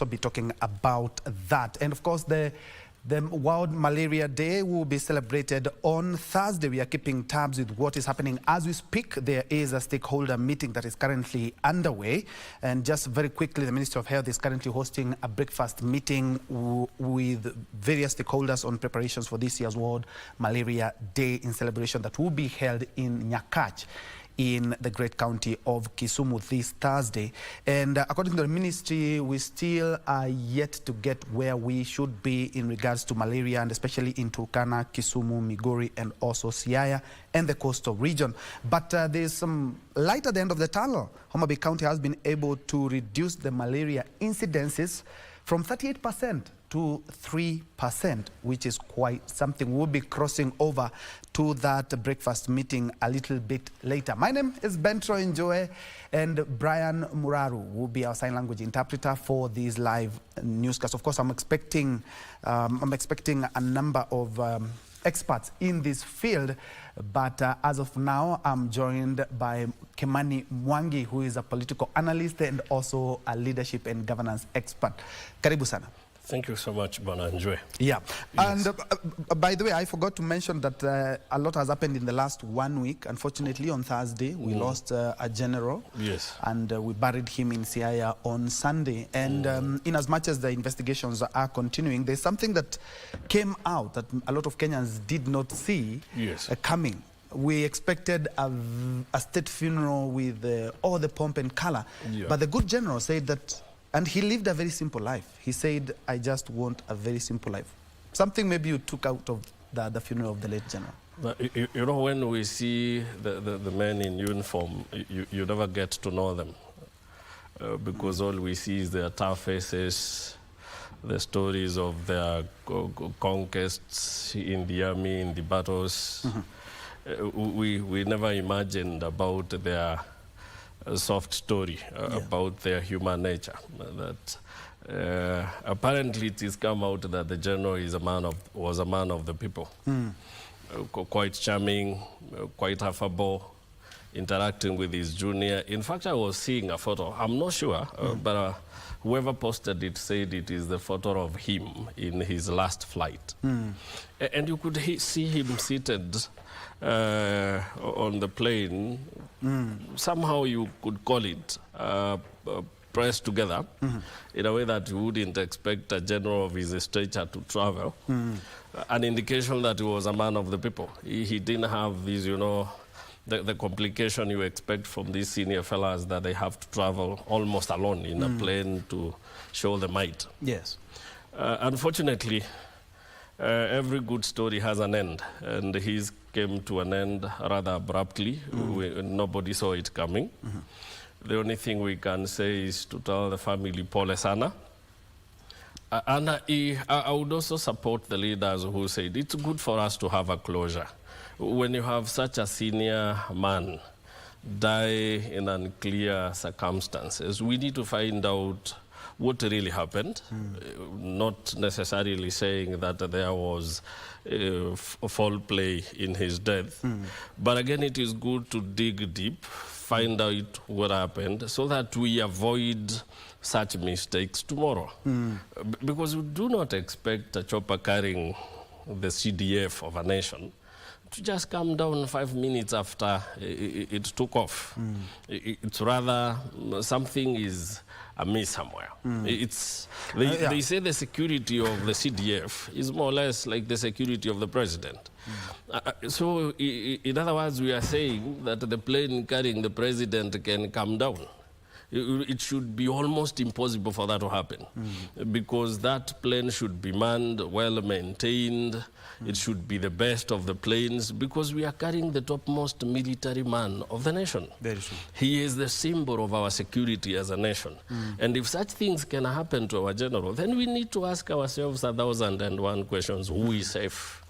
be talking about that. And of course, the World Malaria Day will be celebrated on Thursday. We are keeping tabs with what is happening as we speak. There is a stakeholder meeting that is currently underway. And just very quickly, the Ministry of Health is currently hosting a breakfast meeting with various stakeholders on preparations for this year's World Malaria Day in celebration that will be held in Nyakach in the great county of Kisumu this Thursday. And according to the ministry, we still are yet to get where we should be in regards to malaria, and especially in Turkana, Kisumu, Migori, and also Siaya and the coastal region. But there's some light at the end of the tunnel. Homa Bay County has been able to reduce the malaria incidences from 38% to 3%, which is quite something. We'll be crossing over to that breakfast meeting a little bit later. My name is Njue, and Brian Muraru will be our sign language interpreter for these live newscasts. Of course, I'm expecting a number of experts in this field, but as of now, I'm joined by Kimani Mwangi, who is a political analyst and also a leadership and governance expert. Karibu sana. Thank you so much, Njue. Yeah. Yes. And by the way, I forgot to mention that a lot has happened in the last 1 week. Unfortunately, on Thursday, we lost a general. Yes. And we buried him in Siaya on Sunday. And in as much as the investigations are continuing, there's something that came out that a lot of Kenyans did not see coming. We expected a state funeral with all the pomp and color. Yeah. But the good general said that, and he lived a very simple life. He said, I just want a very simple life. Something maybe you took out of the funeral of the late general. But, you know, when we see the men in uniform, you never get to know them. Because all we see is their tough faces, the stories of their conquests in the army, in the battles. We never imagined about their soft story about their human nature. That apparently it has come out that the general was a man of the people. Quite charming, quite affable, interacting with his junior. In fact, I was seeing a photo. I'm not sure, but whoever posted it said it is the photo of him in his last flight. And you could see him seated on the plane. Somehow you could call it pressed together in a way that you wouldn't expect a general of his stature to travel. An indication that he was a man of the people. He didn't have these, you know, the complication you expect from these senior fellas, that they have to travel almost alone in a plane to show the might. Yes. Unfortunately, every good story has an end, and his came to an end rather abruptly. Nobody saw it coming. The only thing we can say is to tell the family, pole sana. And I would also support the leaders who said it's good for us to have a closure. When you have such a senior man die in unclear circumstances, we need to find out what really happened, not necessarily saying that there was foul play in his death. But again, it is good to dig deep, find out what happened, so that we avoid such mistakes tomorrow. Because we do not expect a chopper carrying the CDF of a nation to just come down 5 minutes after it took off. It's rather something is amiss somewhere. They say the security of the CDF is more or less like the security of the president. So in other words, we are saying that the plane carrying the president can come down. It should be almost impossible for that to happen, because that plane should be manned, well maintained. It should be the best of the planes, because we are carrying the topmost military man of the nation. Very true. He is the symbol of our security as a nation. And if such things can happen to our general, then we need to ask ourselves 1,001 questions. Who is safe?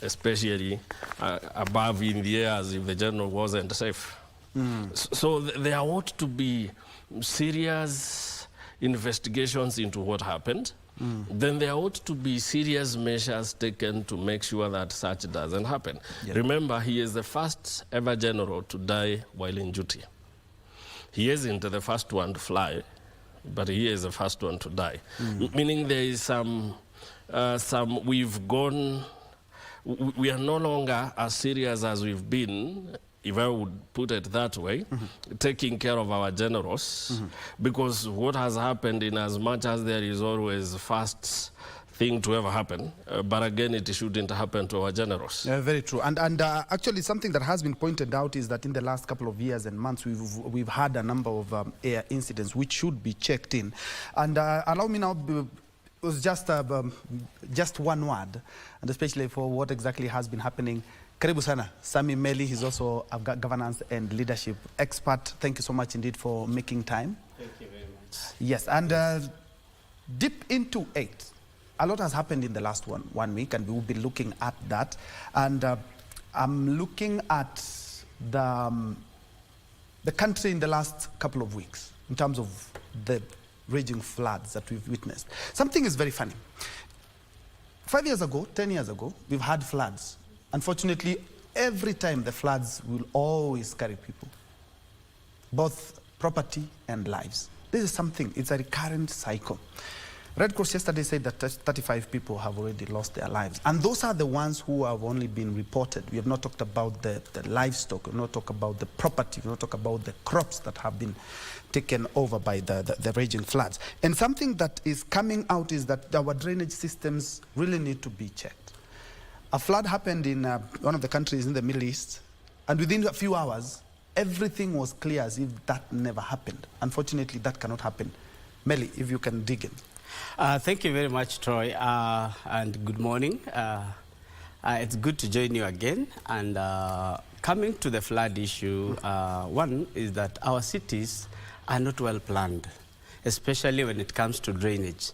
Especially above in the air, as if the general wasn't safe. So there ought to be serious investigations into what happened. Then there ought to be serious measures taken to make sure that such doesn't happen. Remember, he is the first ever general to die while in duty. He isn't the first one to fly, but he is the first one to die. Meaning there is we've gone, we are no longer as serious as we've been, if I would put it that way, taking care of our generals, because what has happened, in as much as there is always first thing to ever happen, but again, it shouldn't happen to our generals. Very true. And actually, something that has been pointed out is that in the last couple of years and months, we've had a number of air incidents which should be checked in. And allow me now, it was just one word, and especially for what exactly has been happening. Karibu sana. Sami Meli, he's also a governance and leadership expert. Thank you so much indeed for making time. Thank you very much. Yes, and deep into it. A lot has happened in the last one week, and we will be looking at that. And I'm looking at the country in the last couple of weeks in terms of the raging floods that we've witnessed. Something is very funny. 5 years ago, 10 years ago, we've had floods. Unfortunately, every time the floods will always carry people, both property and lives. This is something, it's a recurrent cycle. Red Cross yesterday said that 35 people have already lost their lives. And those are the ones who have only been reported. We have not talked about the livestock, we have not talked about the property, we have not talked about the crops that have been taken over by the raging floods. And something that is coming out is that our drainage systems really need to be checked. A flood happened in one of the countries in the Middle East, and within a few hours, everything was clear as if that never happened. Unfortunately, that cannot happen. Meli, if you can dig in. Thank you very much, Troy, and good morning. It's good to join you again. And coming to the flood issue, one is that our cities are not well planned, especially when it comes to drainage.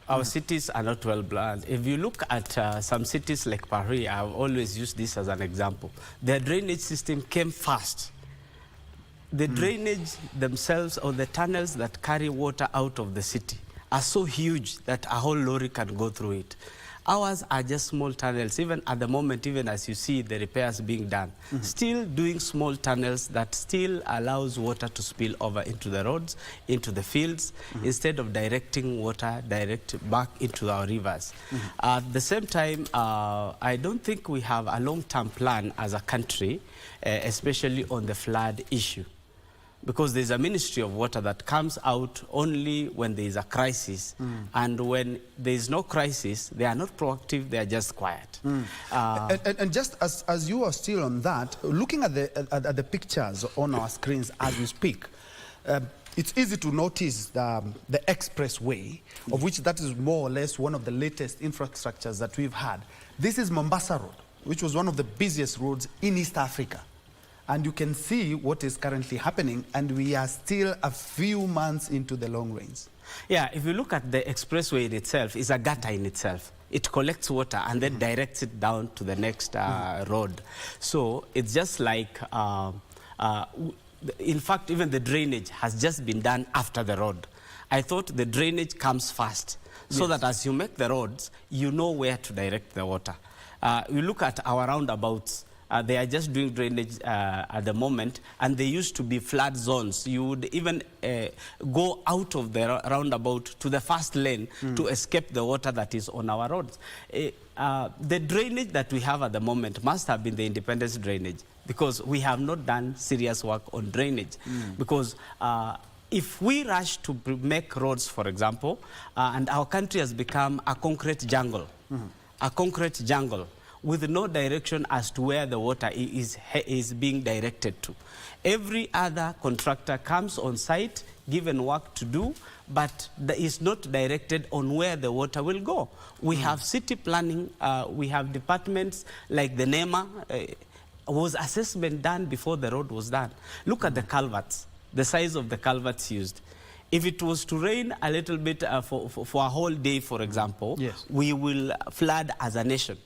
Our cities are not well planned. If you look at some cities like Paris, I've always used this as an example. Their drainage system came fast. The drainage themselves, or the tunnels that carry water out of the city, are so huge that a whole lorry can go through it. Ours are just small tunnels. Even at the moment, even as you see the repairs being done, still doing small tunnels that still allows water to spill over into the roads, into the fields, instead of directing water direct back into our rivers. At the same time, I don't think we have a long-term plan as a country, especially on the flood issue. Because there's a Ministry of Water that comes out only when there is a crisis. And when there is no crisis, they are not proactive, they are just quiet. And just as you are still on that, looking at the pictures on our screens as we speak, it's easy to notice the expressway, of which that is more or less one of the latest infrastructures that we've had. This is Mombasa Road, which was one of the busiest roads in East Africa. And you can see what is currently happening, and we are still a few months into the long rains. Yeah, if you look at the expressway in itself, it's a gutter in itself. It collects water and then directs it down to the next road. So it's just like, in fact, even the drainage has just been done after the road. I thought the drainage comes first, so that as you make the roads, you know where to direct the water. You look at our roundabouts. They are just doing drainage at the moment, and they used to be flood zones. You would even go out of the roundabout to the first lane to escape the water that is on our roads. The drainage that we have at the moment must have been the independence drainage, because we have not done serious work on drainage. Because if we rush to make roads, for example, and our country has become a concrete jungle, with no direction as to where the water is being directed to. Every other contractor comes on site, given work to do, but is not directed on where the water will go. We have city planning, we have departments like the NEMA. Was assessment done before the road was done? Look at the culverts, the size of the culverts used. If it was to rain a little bit for a whole day, for example, we will flood as a nation.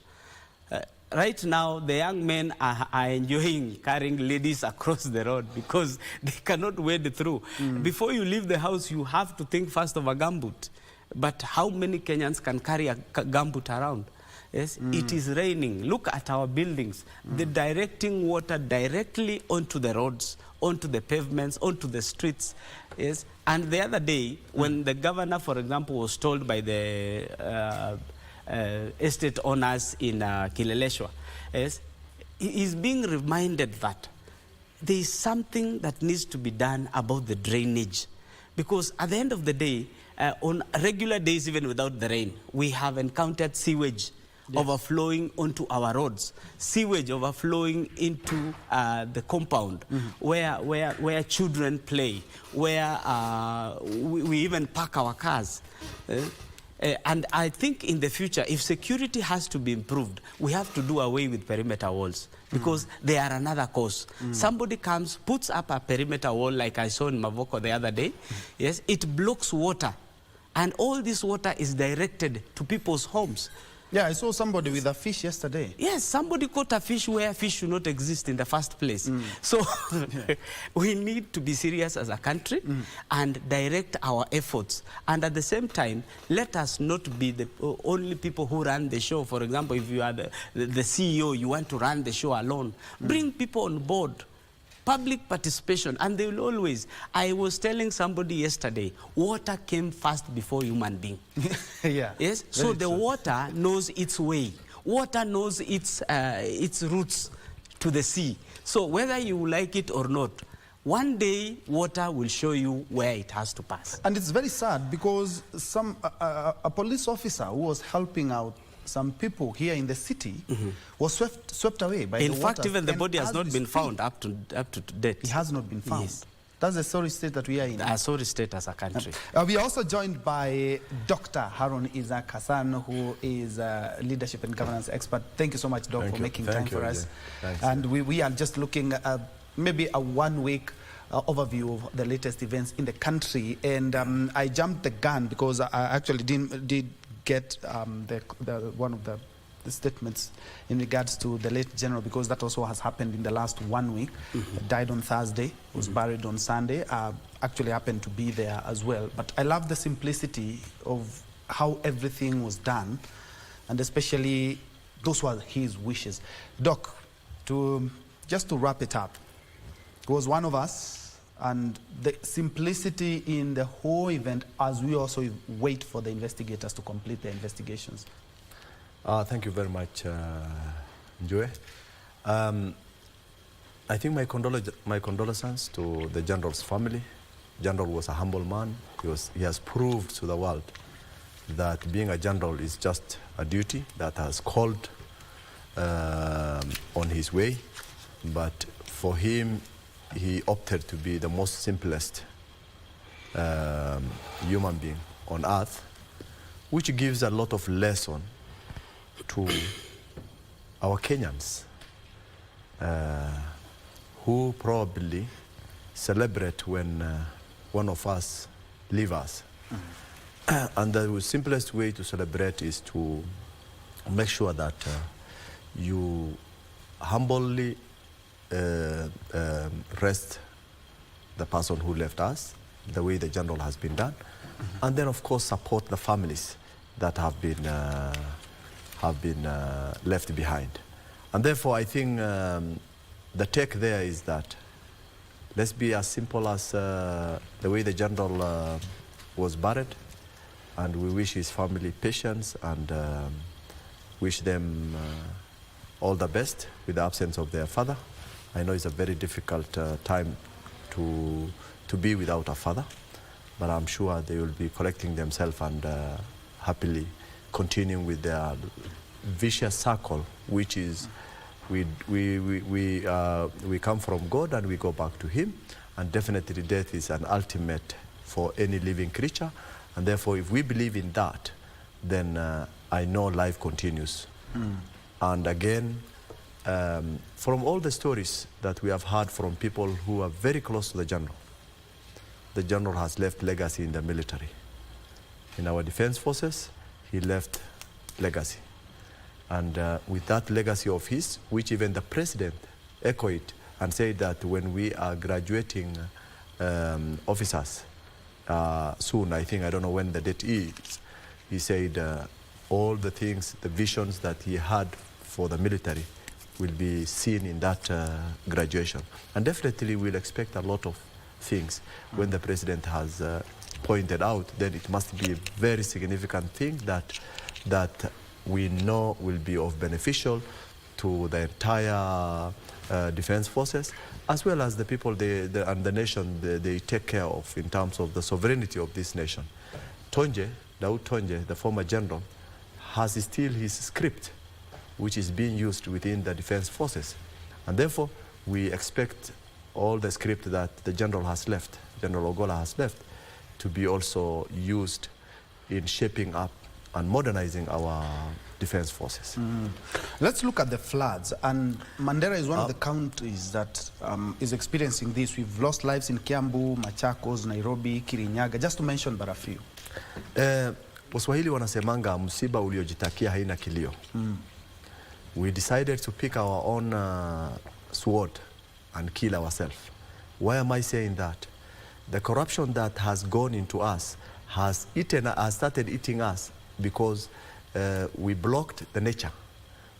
Right now, the young men are enjoying carrying ladies across the road because they cannot wade through. Before you leave the house, you have to think first of a gumboot. But how many Kenyans can carry a gumboot around? Yes, it is raining. Look at our buildings. They're directing water directly onto the roads, onto the pavements, onto the streets. Yes, And the other day, when the governor, for example, was told by the estate owners in Kileleshwa, yes, he is being reminded that there is something that needs to be done about the drainage. Because at the end of the day, on regular days, even without the rain, we have encountered sewage overflowing onto our roads, sewage overflowing into the compound where children play, where we even park our cars. And I think in the future, if security has to be improved, we have to do away with perimeter walls, because they are another cause. Somebody comes, puts up a perimeter wall, like I saw in Mavoko the other day. Yes, it blocks water, and all this water is directed to people's homes. Yeah, I saw somebody with a fish yesterday. Yes, somebody caught a fish where fish should not exist in the first place. So we need to be serious as a country and direct our efforts. And at the same time, let us not be the only people who run the show. For example, if you are the CEO, you want to run the show alone. Bring people on board. Public participation, and they will always. I was telling somebody yesterday, water came first before human being. Yeah. Yes. So the water knows its way. Water knows its roots to the sea. So whether you like it or not, one day water will show you where it has to pass. And it's very sad because a police officer who was helping out some people here in the city was swept away by the water. In fact, even the body has not been found up to date. It has not been found. Yes. That's the sorry state that we are in. A sorry state as a country. We are also joined by Dr. Haron Isaac Hassan, who is a leadership and governance expert. Thank you so much, Doc, for making time for us. Thanks. And we are just looking at maybe a one-week overview of the latest events in the country. And I jumped the gun because I actually did get one of the statements in regards to the late general, because that also has happened in the last 1 week. Died on Thursday, was buried on Sunday. Actually happened to be there as well. But I love the simplicity of how everything was done, and especially those were his wishes. Doc, just to wrap it up, he was one of us, and the simplicity in the whole event as we also wait for the investigators to complete their investigations. Thank you very much, Njue. I think my condolences to the General's family. General was a humble man. He has proved to the world that being a general is just a duty that has called on his way. But for him, he opted to be the most simplest human being on earth, which gives a lot of lesson to our Kenyans who probably celebrate when one of us leaves us. And the simplest way to celebrate is to make sure that you humbly rest the person who left us, the way the general has been done, and then of course support the families that have been left behind. And therefore I think the take there is that let's be as simple as the way the general was buried, and we wish his family patience and wish them all the best with the absence of their father. I know it's a very difficult time to be without a father, but I'm sure they will be collecting themselves and happily continuing with their vicious circle, which is we come from God and we go back to Him, and definitely death is an ultimate for any living creature, and therefore if we believe in that, then I know life continues. And again, from all the stories that we have heard from people who are very close to the general has left legacy in the military. In our defense forces, he left legacy. And with that legacy of his, which even the president echoed and said that when we are graduating officers soon, I think, I don't know when the date is, he said all the things, the visions that he had for the military will be seen in that graduation. And definitely we'll expect a lot of things. When the president has pointed out, then it must be a very significant thing that we know will be of beneficial to the entire defense forces, as well as the people and the nation they take care of in terms of the sovereignty of this nation. Daud Tonje, the former general, has still his script, which is being used within the defense forces. And therefore, we expect all the script that the general has left, General Ogola has left, to be also used in shaping up and modernizing our defense forces. Let's look at the floods. And Mandera is one of the counties that is experiencing this. We've lost lives in Kiambu, Machakos, Nairobi, Kirinyaga, just to mention but a few. Waswahili wanasemanga msiba uliojitakia haina kilio. We decided to pick our own sword and kill ourselves. Why am I saying that? The corruption that has gone into us has started eating us because we blocked the nature.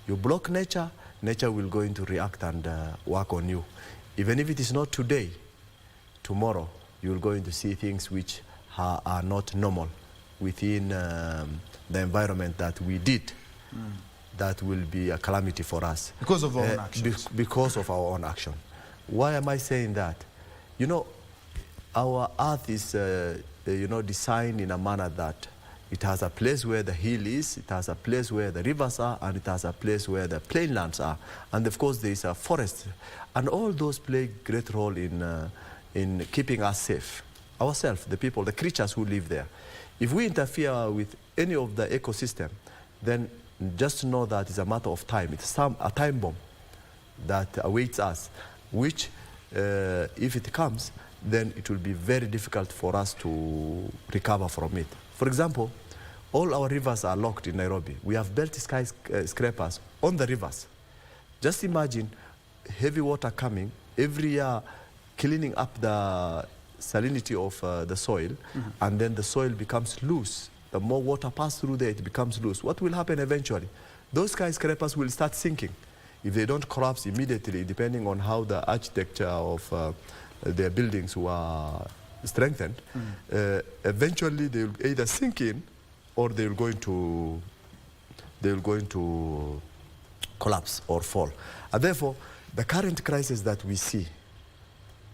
You block nature, nature will go into react and work on you. Even if it is not today, tomorrow you will going to see things which are not normal within the environment that we did. That will be a calamity for us. Because of our own actions. Because of our own action. Why am I saying that? You know, our earth is designed in a manner that it has a place where the hill is, it has a place where the rivers are, and it has a place where the plainlands are. And of course there is a forest. And all those play a great role in keeping us safe. Ourselves, the people, the creatures who live there. If we interfere with any of the ecosystem, then just know that it's a matter of time. It's a time bomb that awaits us, which if it comes, then it will be very difficult for us to recover from it. For example, all our rivers are locked in Nairobi. We have built skyscrapers on the rivers. Just imagine heavy water coming every year, cleaning up the salinity of the soil, and then the soil becomes loose. The more water passes through there, it becomes loose. What will happen eventually? Those skyscrapers will start sinking if they don't collapse immediately, depending on how the architecture of their buildings were strengthened. Eventually, they will either sink in or they will going to collapse or fall. And therefore, the current crisis that we see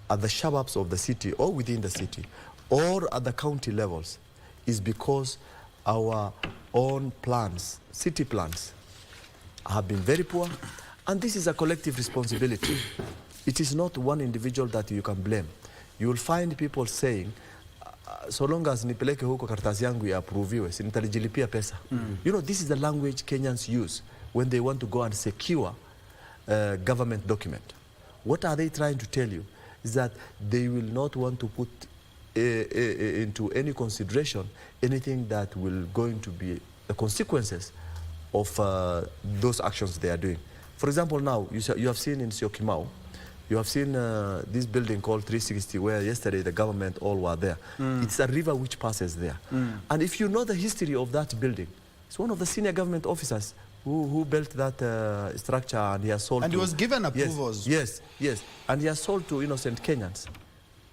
at the suburbs of the city or within the city or at the county levels is because our own plans, city plans, have been very poor, and this is a collective responsibility. It is not one individual that you can blame. You will find people saying, so long as nipeleke huko karatasi yangu ya approviwe, sinitalijilipia pesa. You know, this is the language Kenyans use when they want to go and secure a government document. What are they trying to tell you? Is that they will not want to put into any consideration anything that will going to be the consequences of those actions they are doing. For example, now you have seen in Syokimau, you have seen this building called 360 where yesterday the government all were there. It's a river which passes there. And if you know the history of that building, it's one of the senior government officers who built that structure, and he has sold and he was given approvals. Yes. And he has sold to innocent Kenyans.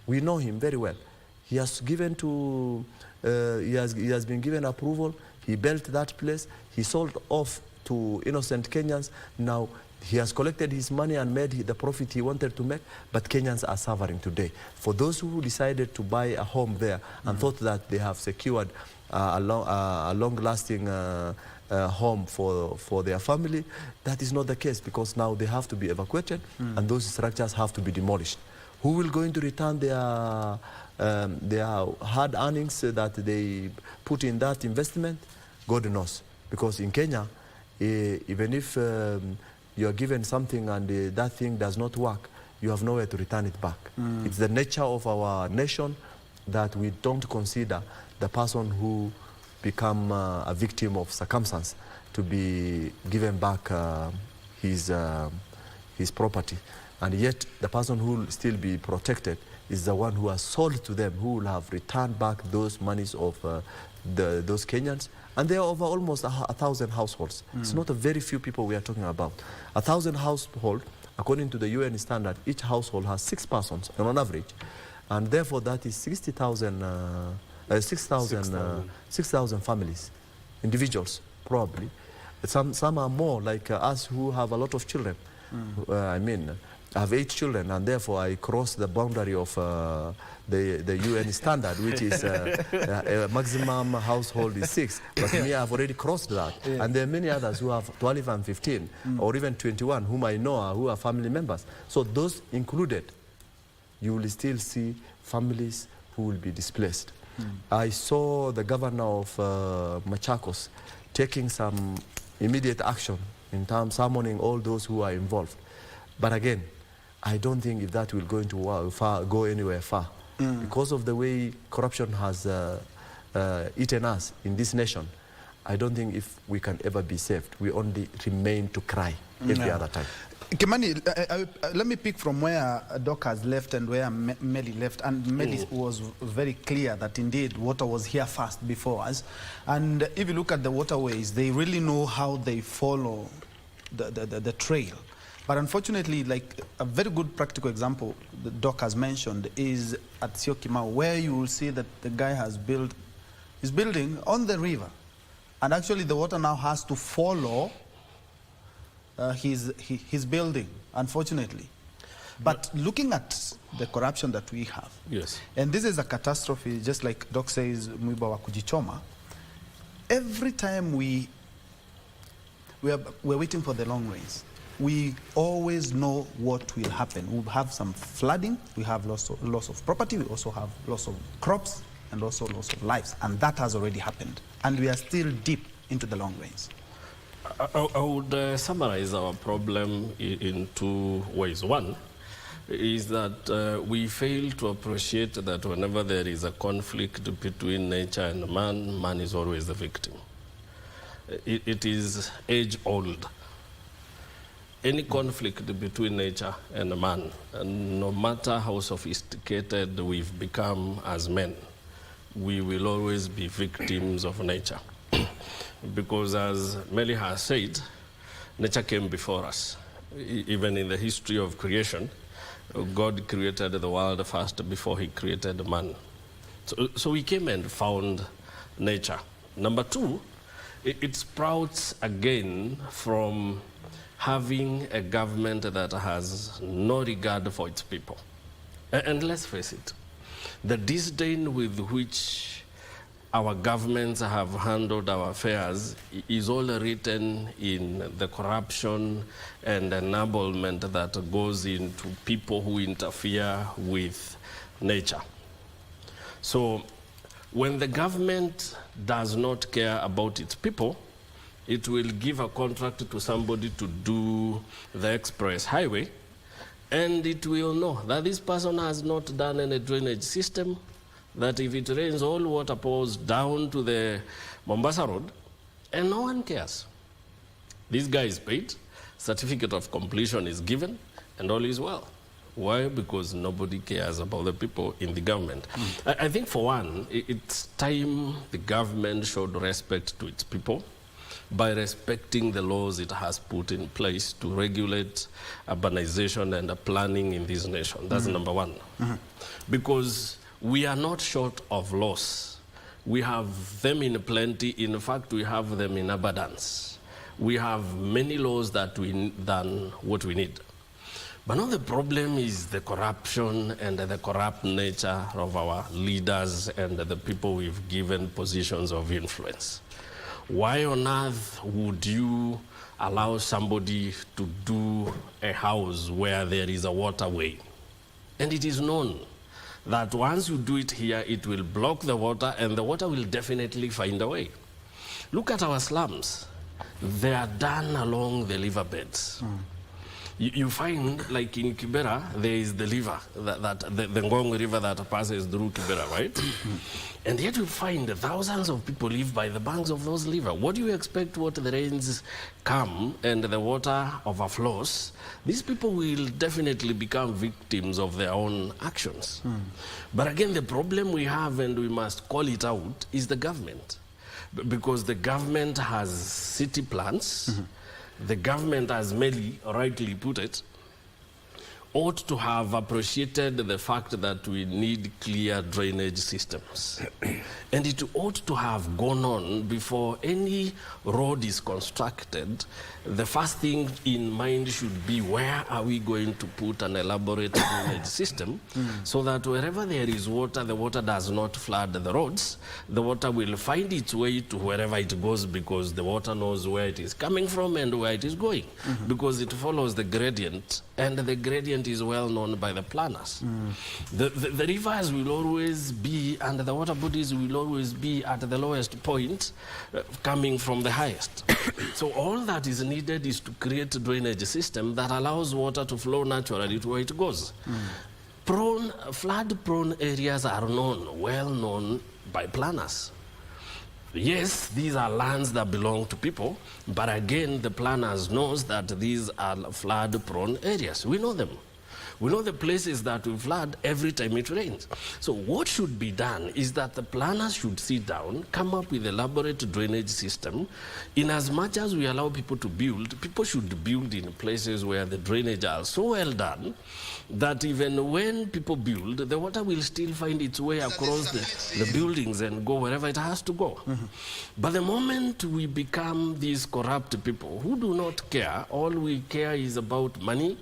We know him very well. He has given to, he has been given approval. He built that place. He sold off to innocent Kenyans. Now he has collected his money and made the profit he wanted to make, but Kenyans are suffering today. For those who decided to buy a home there and thought that they have secured a long-lasting home for their family, that is not the case, because now they have to be evacuated and those structures have to be demolished. Who will going to return their hard earnings that they put in that investment? God knows. Because in Kenya, even if you are given something and that thing does not work, you have nowhere to return it back. It's the nature of our nation that we don't consider the person who become a victim of circumstance to be given back his property. And yet the person who will still be protected is the one who has sold to them, who will have returned back those monies of those Kenyans. And there are over almost 1,000 households. It's not a very few people we are talking about. 1,000 households, according to the UN standard, each household has 6 persons on average. And therefore, that is 6,000 families, individuals, probably. Some are more, like us who have a lot of children. I mean, I have 8 children, and therefore I cross the boundary of the UN standard, which is a maximum household is 6. But me, I've already crossed that. Yeah. And there are many others who have 12 and 15, or even 21, whom I know are, who are family members. So those included, you will still see families who will be displaced. I saw the governor of Machakos taking some immediate action in terms of summoning all those who are involved. But again, I don't think if that will go go anywhere far. Because of the way corruption has eaten us in this nation, I don't think if we can ever be saved. We only remain to cry every other time. Kimani, let me pick from where Doc has left and where Meli left. And Meli was very clear that indeed water was here first before us. And if you look at the waterways, they really know how they follow the trail. But unfortunately, like a very good practical example the Doc has mentioned is at Syokimau, where you will see that the guy is building on the river. And actually the water now has to follow his building, unfortunately. But looking at the corruption that we have, yes, and this is a catastrophe, just like Doc says, mwiba wa kujichoma. Every time we're waiting for the long rains, we always know what will happen. We'll have some flooding, we have loss of property, we also have loss of crops, and also loss of lives. And that has already happened. And we are still deep into the long rains. I would summarize our problem in 2 ways. One is that we fail to appreciate that whenever there is a conflict between nature and man is always the victim. It is age-old. Any conflict between nature and man, and no matter how sophisticated we've become as men, we will always be victims of nature. Because as Meli has said, nature came before us. Even in the history of creation, God created the world first before he created man. So we came and found nature. Number 2, it sprouts again from having a government that has no regard for its people. And let's face it, the disdain with which our governments have handled our affairs is all written in the corruption and enablement that goes into people who interfere with nature. So when the government does not care about its people, it will give a contract to somebody to do the express highway, and it will know that this person has not done any drainage system, that if it rains, all water pours down to the Mombasa Road, and no one cares. This guy is paid, certificate of completion is given, and all is well. Why? Because nobody cares about the people in the government. I think for one, it's time the government showed respect to its people by respecting the laws it has put in place to regulate urbanization and planning in this nation. That's number 1. Because we are not short of laws. We have them in plenty. In fact, we have them in abundance. We have many laws than what we need. But now the problem is the corruption and the corrupt nature of our leaders and the people we've given positions of influence. Why on earth would you allow somebody to do a house where there is a waterway? And it is known that once you do it here, it will block the water, and the water will definitely find a way. Look at our slums. They are done along the riverbeds. You find, like in Kibera, there is the river, the Ngong River that passes through Kibera, right? And yet you find thousands of people live by the banks of those rivers. What do you expect when the rains come and the water overflows? These people will definitely become victims of their own actions. But again, the problem we have, and we must call it out, is the government. Because the government has city plans. The government, as Meli rightly put it, ought to have appreciated the fact that we need clear drainage systems. And it ought to have gone on before any road is constructed. The first thing in mind should be, where are we going to put an elaborate drainage system so that wherever there is water, the water does not flood the roads. The water will find its way to wherever it goes, because the water knows where it is coming from and where it is going, because it follows the gradient, and the gradient is well known by the planners. The rivers will always be, and the water bodies will always be at the lowest point, coming from the highest. So all that is needed is to create a drainage system that allows water to flow naturally to where it goes. Flood-prone areas are well known by planners. Yes, these are lands that belong to people, but again, the planners knows that these are flood-prone areas. We know them. We know the places that will flood every time it rains. So what should be done is that the planners should sit down, come up with a elaborate drainage system. In as much as we allow people to build, people should build in places where the drainage are so well done that even when people build, the water will still find its way across the buildings and go wherever it has to go. But the moment we become these corrupt people who do not care, all we care is about money,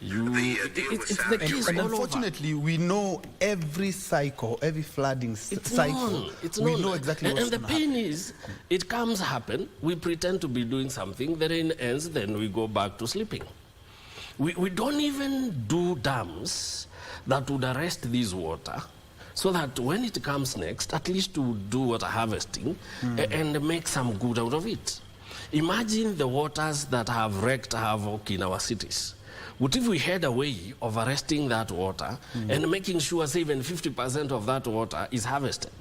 it's the case and all unfortunately, we know every cycle, every flooding cycle. We know exactly what's and the going to pain happen. is, it comes happen, we pretend to be doing something, the rain ends, then we go back to sleeping. We don't even do dams that would arrest this water, so that when it comes next, at least to do water harvesting and make some good out of it. Imagine the waters that have wreaked havoc in our cities. What if we had a way of arresting that water and making sure, say, even 50% of that water is harvested?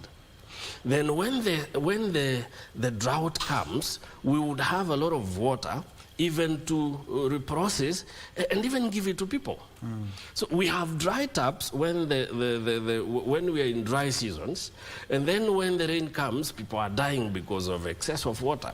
Then when the drought comes, we would have a lot of water even to reprocess and even give it to people. So we have dry taps when when we are in dry seasons, and then when the rain comes, people are dying because of excess of water.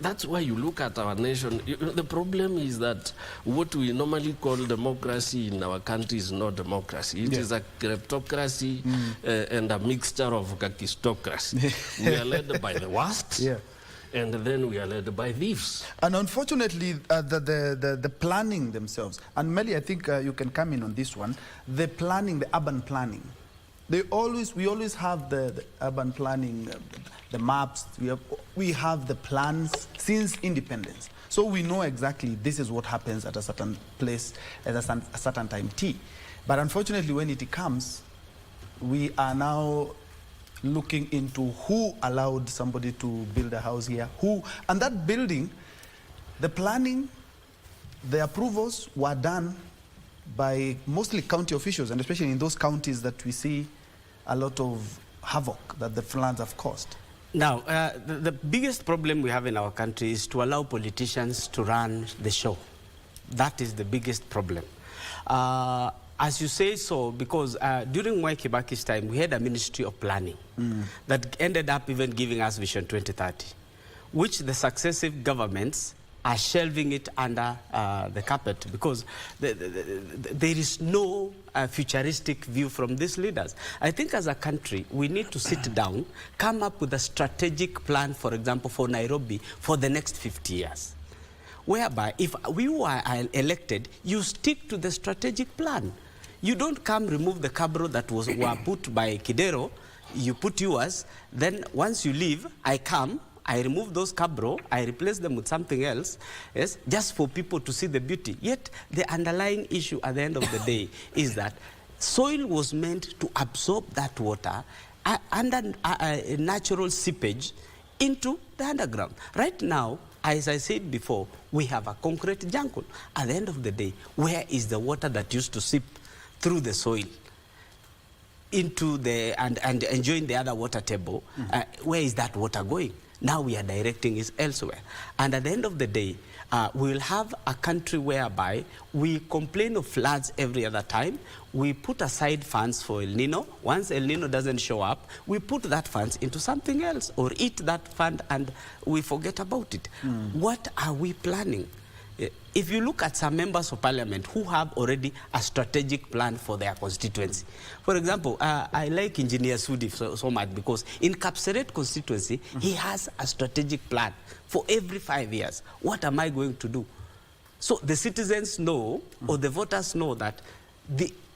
That's why you look at our nation. The problem is that what we normally call democracy in our country is not democracy. It is a kleptocracy and a mixture of kakistocracy. We are led by the worst. And then we are led by thieves. And unfortunately, the planning themselves, and Melly, I think you can come in on this one, the planning, the urban planning. We always have the urban planning, the maps, we have the plans since independence. So we know exactly this is what happens at a certain place at a certain time T. But unfortunately, when it comes, we are now looking into who allowed somebody to build a house here, and that building, the planning, the approvals were done by mostly county officials, and especially in those counties that we see a lot of havoc that the floods have caused. Now, the biggest problem we have in our country is to allow politicians to run the show. That is the biggest problem. As you say so, because during Mwai Kibaki's time, we had a Ministry of Planning that ended up even giving us Vision 2030, which the successive governments are shelving it under the carpet, because there is no futuristic view from these leaders. I think as a country, we need to sit down, come up with a strategic plan, for example, for Nairobi for the next 50 years. Whereby, if we were elected, you stick to the strategic plan. You don't come remove the cabro that were put by Kidero, you put yours, then once you leave, I come, I remove those cabro, I replace them with something else, yes, just for people to see the beauty. Yet, the underlying issue at the end of the day is that soil was meant to absorb that water under natural seepage into the underground. Right now, as I said before, we have a concrete jungle. At the end of the day, where is the water that used to seep through the soil into the and enjoying the other water table? Where is that water going? Now we are directing it elsewhere. And at the end of the day, we will have a country whereby we complain of floods every other time. We put aside funds for El Nino. Once El Nino doesn't show up, we put that funds into something else, or eat that fund and we forget about it. What are we planning? If you look at some members of parliament who have already a strategic plan for their constituency. For example, I like Engineer Sudi so much because in Kapseret constituency, he has a strategic plan for every 5 years. What am I going to do? So the citizens know, or the voters know that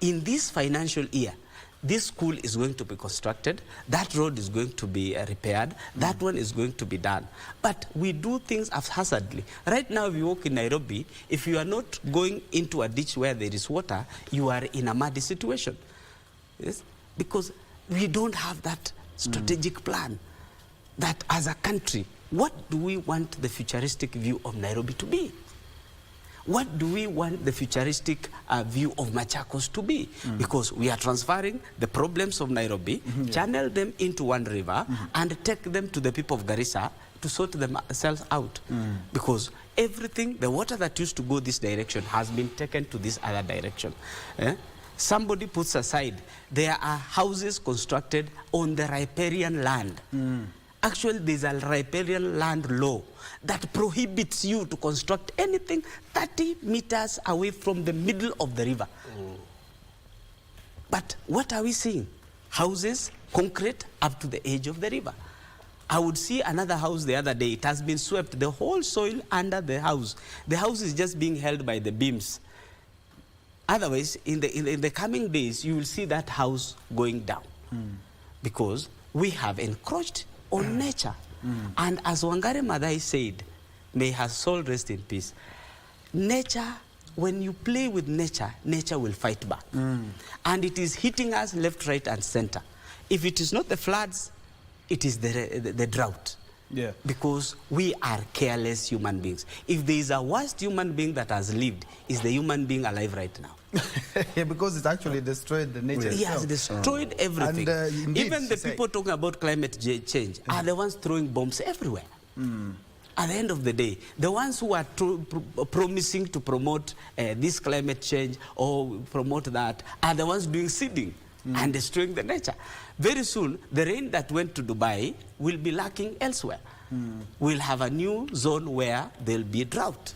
in this financial year, this school is going to be constructed, that road is going to be repaired, that one is going to be done. But we do things haphazardly. Right now, if you walk in Nairobi, if you are not going into a ditch where there is water, you are in a muddy situation. Yes? Because we don't have that strategic plan. That as a country, what do we want the futuristic view of Nairobi to be? What do we want the futuristic view of Machakos to be? Because we are transferring the problems of Nairobi, channel them into one river, and take them to the people of Garissa to sort themselves out. Because everything, the water that used to go this direction has been taken to this other direction. Somebody puts aside, there are houses constructed on the riparian land. Actually, there's a riparian land law that prohibits you to construct anything 30 meters away from the middle of the river. But what are we seeing? Houses, concrete, up to the edge of the river. I would see another house the other day. It has been swept, the whole soil under the house. The house is just being held by the beams. Otherwise, in the coming days, you will see that house going down. Because we have encroached on nature. And as Wangari Maathai said, may her soul rest in peace, nature, when you play with nature, nature will fight back. And it is hitting us left, right, and center. If it is not the floods, it is the drought. Yeah. Because we are careless human beings. If there is a worst human being that has lived, is the human being alive right now. Yeah, because it's actually destroyed the nature. He has destroyed everything. And, even the people talking about climate change are the ones throwing bombs everywhere. At the end of the day, the ones who are promising to promote this climate change or promote that are the ones doing seeding and destroying the nature. Very soon, the rain that went to Dubai will be lacking elsewhere. We'll have a new zone where there'll be a drought.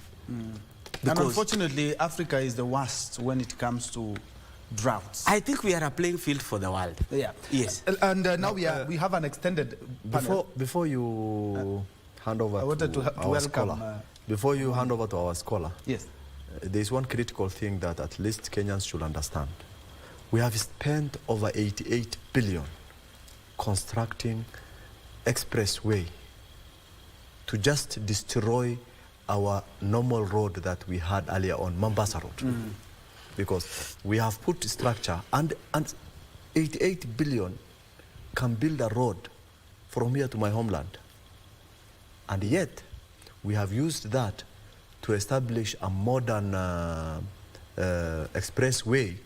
And unfortunately, Africa is the worst when it comes to droughts. I think we are a playing field for the world. Yeah. Yes. And now we have an extended panel. Before you hand over I wanted to our welcome, scholar, before you hand over to our scholar, yes, there is one critical thing that at least Kenyans should understand. We have spent over 88 billion constructing expressway to just destroy our normal road that we had earlier on, Mombasa Road. Because we have put structure and 88 billion can build a road from here to my homeland. And yet, we have used that to establish a modern expressway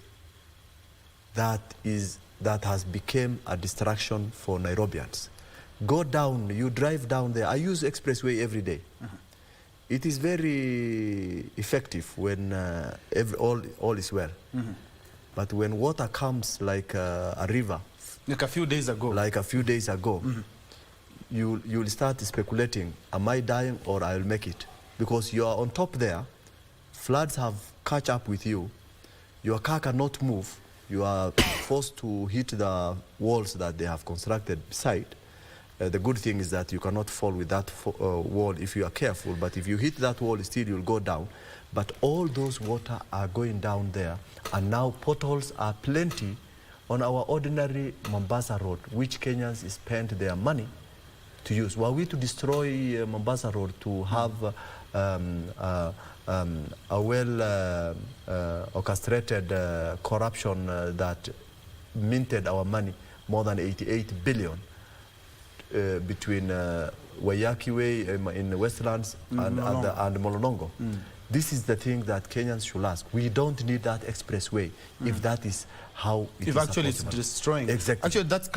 that has become a distraction for Nairobians. Go down, you drive down there. I use expressway every day. It is very effective when all is well. But when water comes like a river, like a few days ago, you will start speculating, am I dying or I will make it? Because you are on top there, floods have catch up with you, your car cannot move, you are forced to hit the walls that they have constructed beside. The good thing is that you cannot fall with that wall if you are careful, but if you hit that wall, still you'll go down. But all those water are going down there, and now potholes are plenty on our ordinary Mombasa Road, which Kenyans spend their money to use. Were we to destroy Mombasa Road to have a well orchestrated corruption that minted our money more than 88 billion, between Wayaki Way in the Westlands and Mololongo. This is the thing that Kenyans should ask. We don't need that expressway if that is how it is actually it's possible. destroying. Exactly. Actually, that's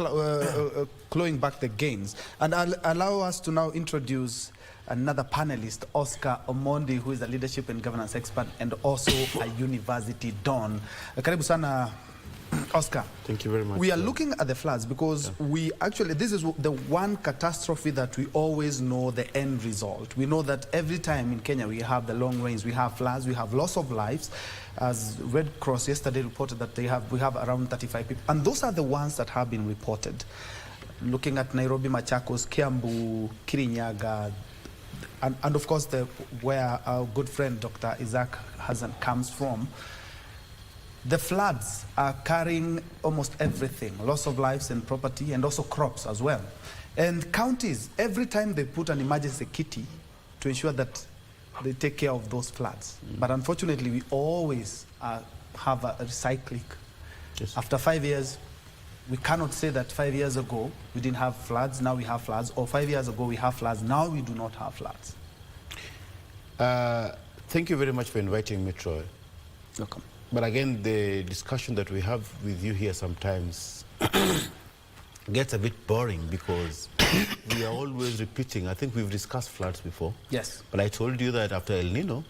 clawing back the gains. And I'll allow us to now introduce another panelist, Oscar Omondi, who is a leadership and governance expert and also a university don. Karibu sana Oscar. Thank you very much. We are looking at the floods because we actually, this is the one catastrophe that we always know the end result. We know that every time in Kenya we have the long rains, we have floods, we have loss of lives. As Red Cross yesterday reported that we have around 35 people. And those are the ones that have been reported. Looking at Nairobi, Machakos, Kiambu, Kirinyaga, and of course where our good friend Dr. Isaac Hassan comes from. The floods are carrying almost everything, loss of lives and property, and also crops as well. And counties, every time they put an emergency kitty to ensure that they take care of those floods. But unfortunately, we always have a recycling. Yes. After 5 years, we cannot say that 5 years ago we didn't have floods, now we have floods, or 5 years ago we have floods, now we do not have floods. Thank you very much for inviting me, Troy. Welcome. But again, the discussion that we have with you here sometimes gets a bit boring because we are always repeating. I think we've discussed floods before. Yes. But I told you that after El Nino,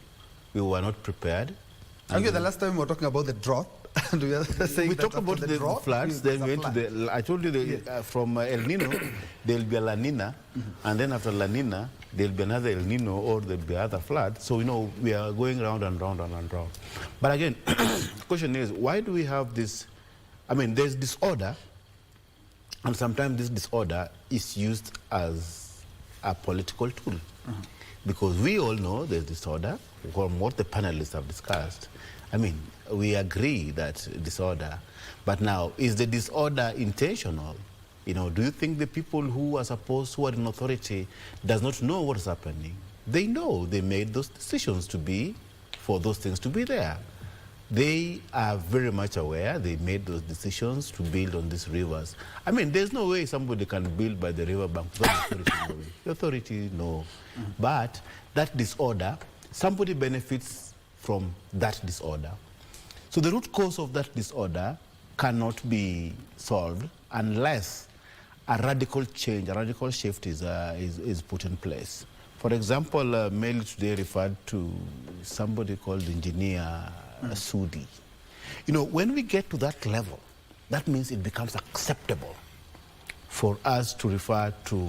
we were not prepared. Okay, the last time we were talking about the drought. We talked about the floods, then we went to the... I told you from El Nino, there'll be a La Nina, and then after La Nina, there'll be another El Nino or there'll be other flood. So, we are going round and round and round. But again, the question is, why do we have this? I mean, there's disorder, and sometimes this disorder is used as a political tool. Because we all know there's disorder, from what the panelists have discussed. I mean, we agree that disorder, but now, is the disorder intentional? Do you think the people who are in authority does not know what is happening? They know. They made those decisions for those things to be there. They are very much aware. They made those decisions to build on these rivers. I mean, there's no way somebody can build by the riverbank without the authority. The authority, no. But that disorder, somebody benefits from that disorder. So the root cause of that disorder cannot be solved unless a radical change, a radical shift is put in place. For example, Meli today referred to somebody called Engineer Sudi. When we get to that level, that means it becomes acceptable for us to refer to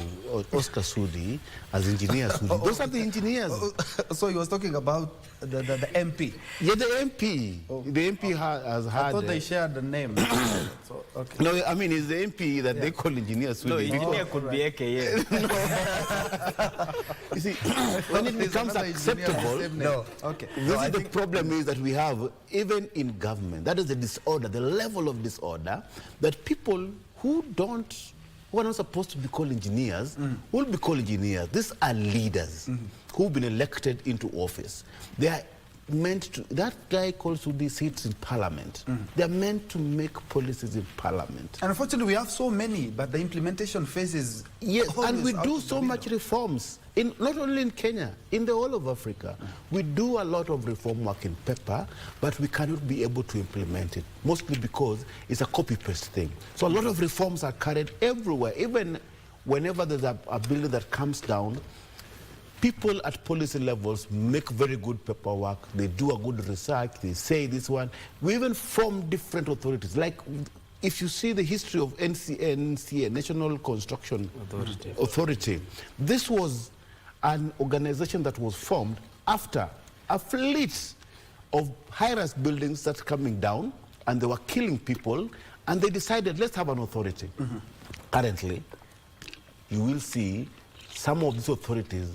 Oscar Sudi as Engineer Sudi. Those are the engineers. So he was talking about the MP. Yeah, the MP. The MP has had... I thought they shared the name. So, okay. No, I mean, it's the MP that they call Engineer Sudi. No, engineer could be AKA. You see, when it becomes acceptable... No. Okay. This is the problem is that we have, even in government, that is the disorder, the level of disorder, that people who are not supposed to be called engineers will be called engineers. These are leaders who've been elected into office. They are meant to, that guy called Sudi sits in parliament. They are meant to make policies in parliament. And unfortunately, we have so many, but the implementation phase is... Yes, and we do so much reforms, not only in Kenya, in the whole of Africa. We do a lot of reform work in paper, but we cannot be able to implement it, mostly because it's a copy-paste thing. So a lot of reforms are carried everywhere, even whenever there's a bill that comes down. People at policy levels make very good paperwork. They do a good research. They say this one. We even form different authorities. Like, if you see the history of NCA, National Construction Authority, this was an organization that was formed after a fleet of high-rise buildings that's coming down, and they were killing people, and they decided, let's have an authority. Currently, you will see some of these authorities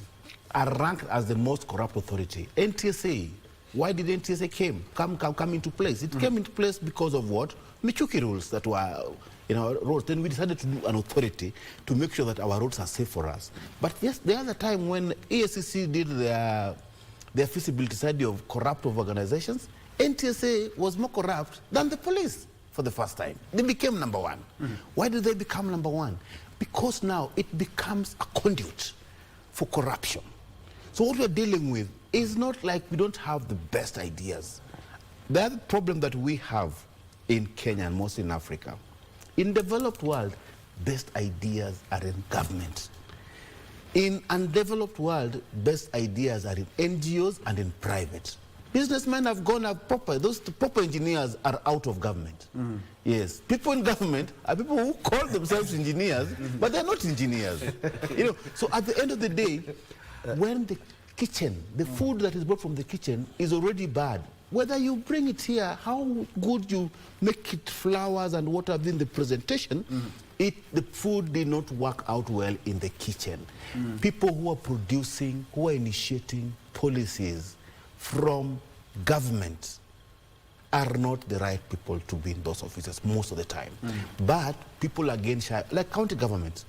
are ranked as the most corrupt authority. NTSA, why did NTSA come into place? It came into place because of what? Michuki rules that were in our roads. Then we decided to do an authority to make sure that our roads are safe for us. But yes, the other time when ESCC did their feasibility study of corrupt organizations, NTSA was more corrupt than the police for the first time. They became number one. Why did they become number one? Because now it becomes a conduit for corruption. So what we're dealing with is not like we don't have the best ideas. The other problem that we have in Kenya and most in Africa, in developed world, best ideas are in government. In undeveloped world, best ideas are in NGOs and in private. Businessmen have gone up proper. Those proper engineers are out of government. Yes, people in government are people who call themselves engineers, but they're not engineers. You know, so at the end of the day, when the kitchen, the food that is brought from the kitchen is already bad, whether you bring it here, how good you make it flowers and what have been the presentation, the food did not work out well in the kitchen. People who are producing, who are initiating policies from government are not the right people to be in those offices most of the time. But people again shy, like county governments.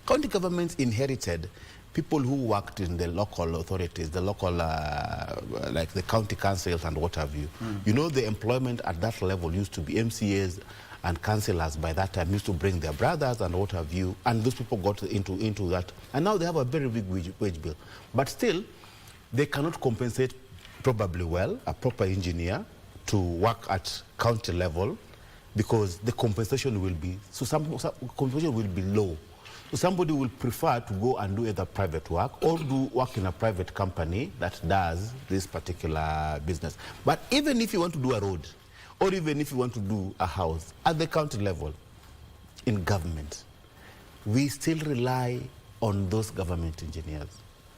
County governments inherited people who worked in the local authorities, the local, like the county councils and what have you. You know, the employment at that level used to be MCAs and councillors by that time used to bring their brothers and what have you, and those people got into that. And now they have a very big wage bill. But still, they cannot compensate probably well a proper engineer to work at county level because the compensation will be, some compensation will be low. So somebody will prefer to go and do either private work or do work in a private company that does this particular business. But even if you want to do a road, or even if you want to do a house at the county level in government, we still rely on those government engineers.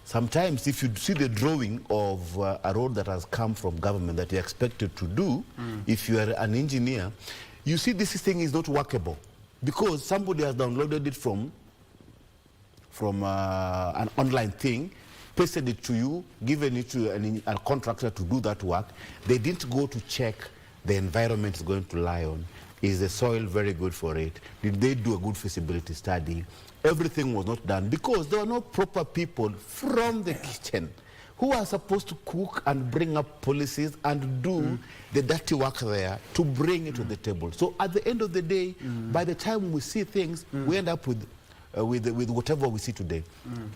Sometimes if you see the drawing of a road that has come from government that you're expected to do, if you are an engineer, you see this thing is not workable because somebody has downloaded it from an online thing, pasted it to you, given it to a contractor to do that work. They didn't go to check the environment is going to lie on. Is the soil very good for it? Did they do a good feasibility study? Everything was not done because there were no proper people from the kitchen who are supposed to cook and bring up policies and do the dirty work there to bring it to the table. So at the end of the day, by the time we see things, we end up with whatever we see today.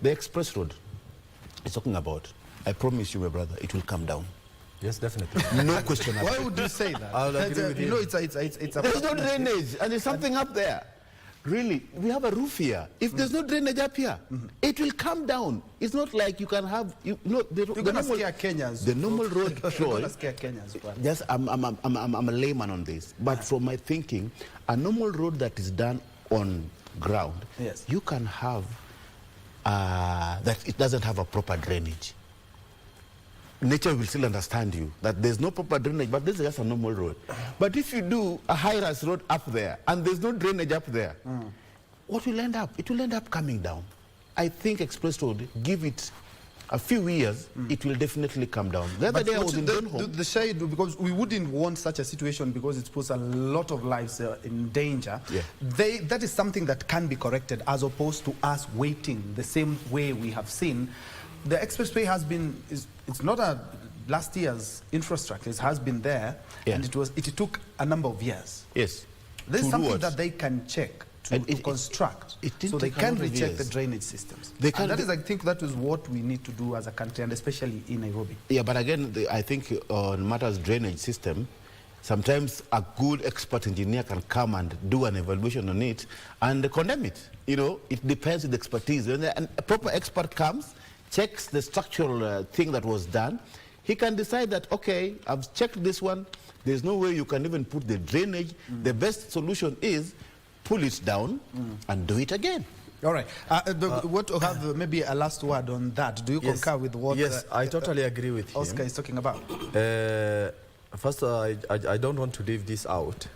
The express road is talking about, I promise you, my brother, it will come down. Yes, definitely. No question. Why would you say that? I'll agree with you. You know, it's a There's no drainage, and there's something up there. Really, we have a roof here. If there's no drainage up here, it will come down. It's not like you can have, You're going to scare Kenyans. The normal road, You're going to scare Kenyans. yes, I'm a layman on this, but from my thinking, a normal road that is done on ground, yes, you can have that it doesn't have a proper drainage. Nature will still understand you that there's no proper drainage, but this is just a normal road. But if you do a high-rise road up there and there's no drainage up there, what will end up? It will end up coming down. I think express road, give it a few years, it will definitely come down. The other day I was in the shade, because we wouldn't want such a situation because it puts a lot of lives in danger. Yeah. That is something that can be corrected as opposed to us waiting the same way we have seen. The expressway has been, it's not a last year's infrastructure, it has been there, and it took a number of years. Yes. There's something that they can check to construct, so they can recheck the drainage systems. And that is, I think that is what we need to do as a country, and especially in Nairobi. Yeah, but again, I think on matters drainage system, sometimes a good expert engineer can come and do an evaluation on it and condemn it. You know, it depends on the expertise. When a proper expert comes, checks the structural thing that was done, he can decide that, okay, I've checked this one, there's no way you can even put the drainage. The best solution is pull it down and do it again. All right. What have maybe a last word on that? Do you concur with what Yes, I totally agree with him. Oscar is talking about? First, I don't want to leave this out,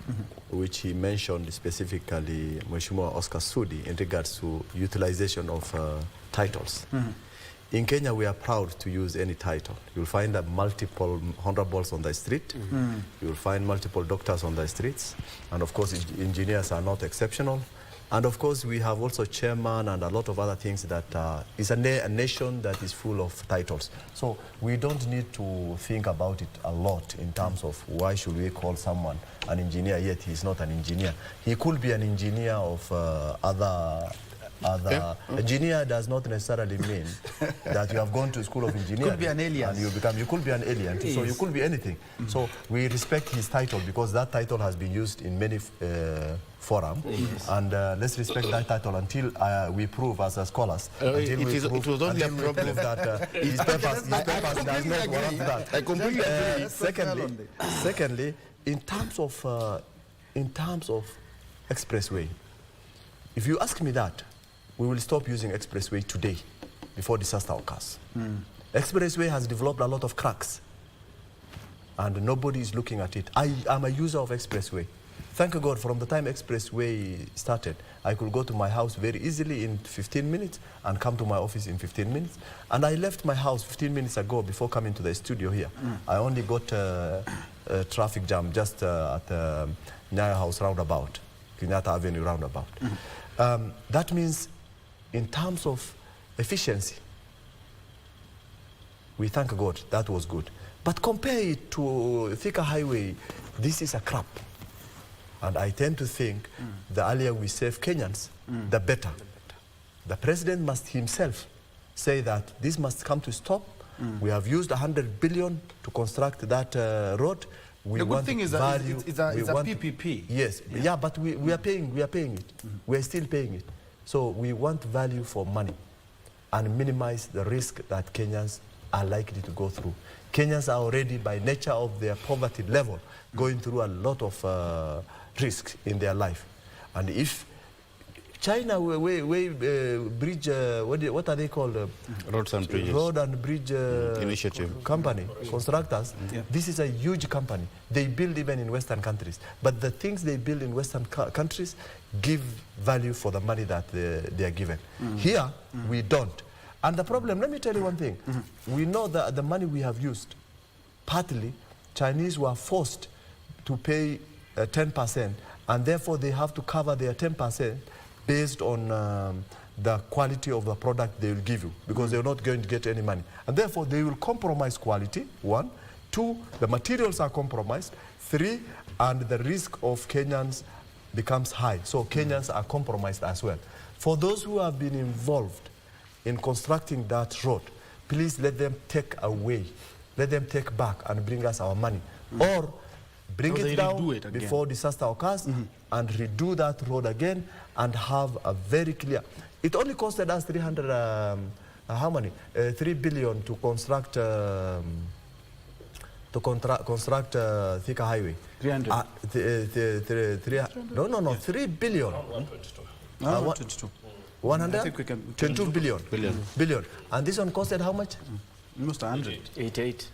which he mentioned specifically, Mheshimiwa Oscar Sudi, in regards to utilization of titles. In Kenya, we are proud to use any title. You'll find multiple honorables on the street. You'll find multiple doctors on the streets. And of course, engineers are not exceptional. And of course, we have also chairman and a lot of other things that is a nation that is full of titles. So we don't need to think about it a lot in terms of why should we call someone an engineer, yet he's not an engineer. He could be an engineer of other Engineer does not necessarily mean that you have gone to school of engineering. Could be an alien. And you could be an alien. So you could be anything. So we respect his title because that title has been used in many forums. And let's respect that title until we prove as scholars. It was only a problem that his papers does not warrant that. I completely agree. Secondly, in terms of expressway, if you ask me that, we will stop using expressway today before disaster occurs. Expressway has developed a lot of cracks and nobody is looking at it. I am a user of expressway. Thank God, from the time expressway started, I could go to my house very easily in 15 minutes and come to my office in 15 minutes. And I left my house 15 minutes ago before coming to the studio here. I only got a traffic jam just at the Njue House roundabout, Kenyatta Avenue roundabout. That means in terms of efficiency, we thank God that was good. But compare it to Thika Highway, this is a crap. And I tend to think the earlier we save Kenyans, the better. The president must himself say that this must come to stop. We have used 100 billion to construct that road. The good thing is that it's a PPP. Yes, yeah, but we are paying it. We are still paying it. So we want value for money and minimize the risk that Kenyans are likely to go through. Kenyans are already, by nature of their poverty level, going through a lot of risks in their life. And if China bridge, what are they called? Roads and bridges. Road and bridge initiative company, constructors. This is a huge company. They build even in Western countries. But the things they build in Western countries give value for the money that they are given. Here, we don't. And the problem, let me tell you one thing. We know that the money we have used, partly, Chinese were forced to pay 10%, and therefore they have to cover their 10% based on the quality of the product they will give you, because they're not going to get any money. And therefore they will compromise quality, 1. 2, the materials are compromised. 3, and the risk of Kenyans becomes high. So Kenyans are compromised as well. For those who have been involved in constructing that road, please let them take away, let them take back and bring us our money. Or bring it down before disaster occurs and redo that road again and have a very clear. It only costed us 300, how many? 3 billion to construct Thika Highway. 300. 3 billion. 122. 122 billion. And this one costed how much? Almost 100. 88.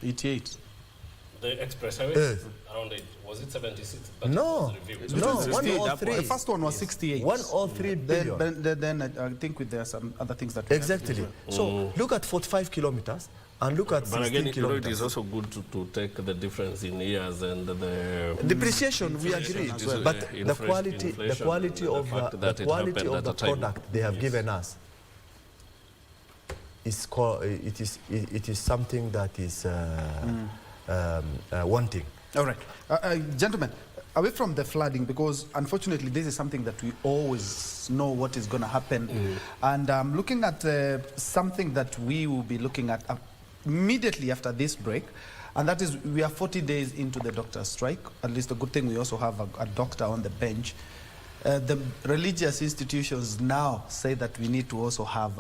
The express highway? Around it. Was it 76? No, 103. The first one was 68. 103 billion. Then I think there are some other things that... Exactly. So look at 45 kilometers and look at 16 kilometers. It is also good to take the difference in years and the... Depreciation, we agree. Well. But the quality of the product they have given us is it is something that is wanting. All right. Gentlemen, away from the flooding, because unfortunately this is something that we always know what is going to happen. And looking at something that we will be looking at immediately after this break, and that is we are 40 days into the doctor's strike. At least the good thing, we also have a doctor on the bench. The religious institutions now say that we need to also have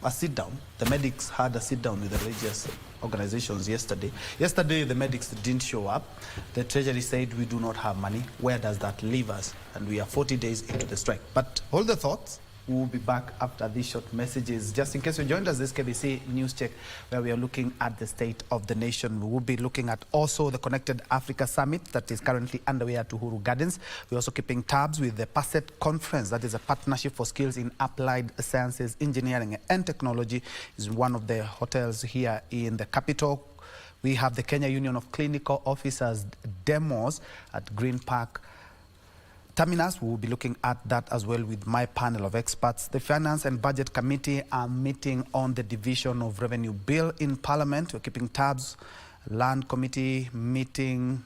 a sit-down. The medics had a sit-down with the religious organizations yesterday. Yesterday, the medics didn't show up. The Treasury said we do not have money. Where does that leave us? And we are 40 days into the strike. But hold the thoughts. We will be back after these short messages. Just in case you joined us, this KBC News Check, where we are looking at the state of the nation. We will be looking at also the Connected Africa Summit that is currently underway at Uhuru Gardens. We're also keeping tabs with the PASSET Conference, that is a partnership for skills in applied sciences, engineering and technology. Is one of the hotels here in the capital. We have the Kenya Union of Clinical Officers demos at Green Park Terminus. We will be looking at that as well with my panel of experts. The Finance and Budget Committee are meeting on the division of revenue bill in Parliament. We're keeping tabs. Land Committee meeting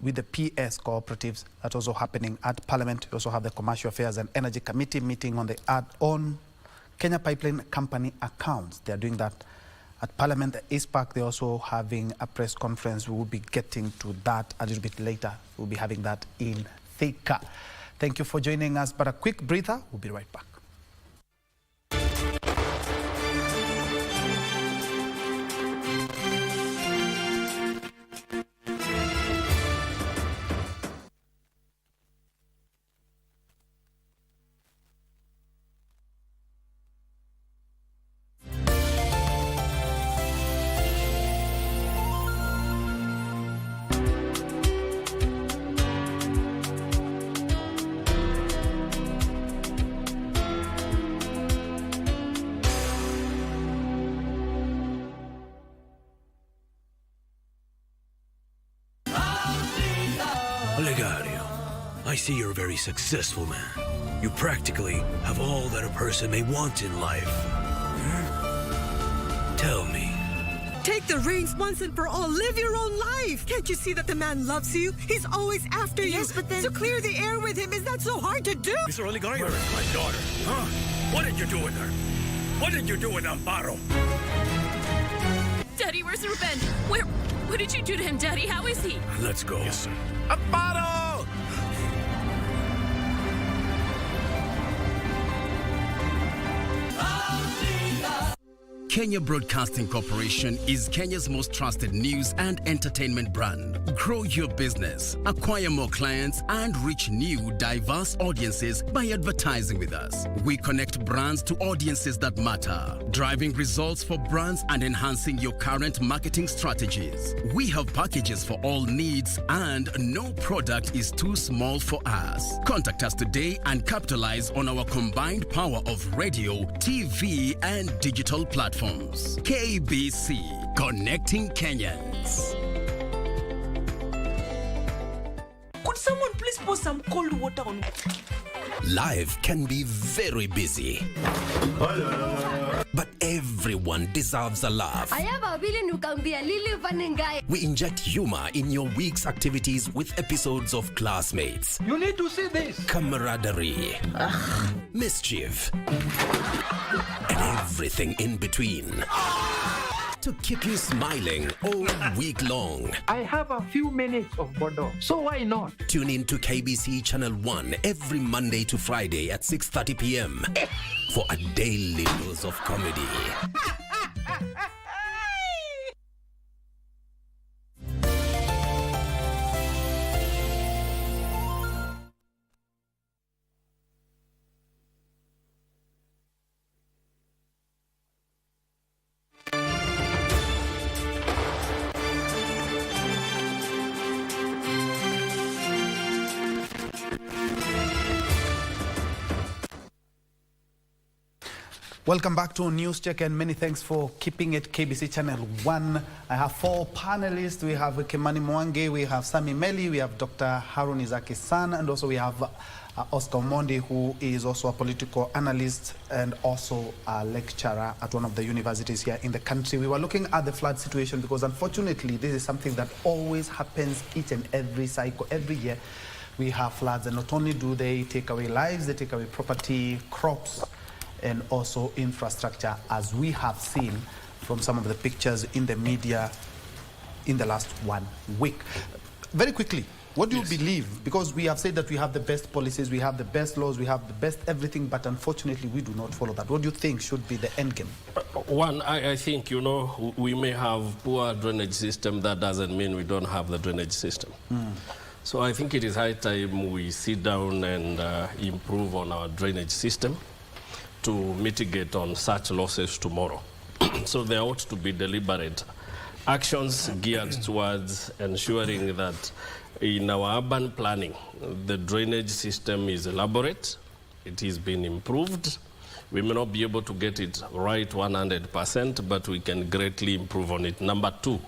with the PS cooperatives. That's also happening at Parliament. We also have the Commercial Affairs and Energy Committee meeting on the on Kenya Pipeline Company accounts. They are doing that at Parliament. The East Park, they're also having a press conference. We will be getting to that a little bit later. We'll be having that in Thika. Thank you for joining us, but a quick breather. We'll be right back. I see you're a very successful man. You practically have all that a person may want in life. Tell me. Take the reins once and for all. Live your own life. Can't you see that the man loves you? He's always after you. Yes, but then... To clear the air with him, is that so hard to do? Mr. Oligario, where is my daughter? Huh? What did you do with her? What did you do with Amparo? Daddy, where's Ruben? What did you do to him, Daddy? How is he? Let's go. Yes, sir. Amparo! Kenya Broadcasting Corporation is Kenya's most trusted news and entertainment brand. Grow your business, acquire more clients, and reach new, diverse audiences by advertising with us. We connect brands to audiences that matter, driving results for brands and enhancing your current marketing strategies. We have packages for all needs, and no product is too small for us. Contact us today and capitalize on our combined power of radio, TV, and digital platforms. KBC, connecting Kenyans. Could someone please pour some cold water on? Life can be very busy. But everyone deserves a laugh. We inject humor in your week's activities with episodes of Classmates. You need to see this. Camaraderie. Mischief. And everything in between. To keep you smiling all week long. I have a few minutes of Bordeaux, so why not? Tune in to KBC Channel 1 every Monday to Friday at 6:30 p.m. for a daily dose of comedy. Welcome back to News Check, and many thanks for keeping it KBC Channel 1. I have 4 panelists. We have Kimani Mwangi, we have Sami Meli, we have Dr. Harun Izaki-san, and also we have Oscar Mondi, who is also a political analyst and also a lecturer at one of the universities here in the country. We were looking at the flood situation because unfortunately this is something that always happens each and every cycle. Every year we have floods, and not only do they take away lives, they take away property, crops, and also infrastructure, as we have seen from some of the pictures in the media in the last 1 week. Very quickly, what do you believe? Because we have said that we have the best policies, we have the best laws, we have the best everything, but unfortunately we do not follow that. What do you think should be the end game? One, I think, you know, we may have poor drainage system. That doesn't mean we don't have the drainage system. So I think it is high time we sit down and improve on our drainage system to mitigate on such losses tomorrow. So there ought to be deliberate actions geared towards ensuring that in our urban planning, the drainage system is elaborate, it is being improved. We may not be able to get it right 100%, but we can greatly improve on it. Number 2,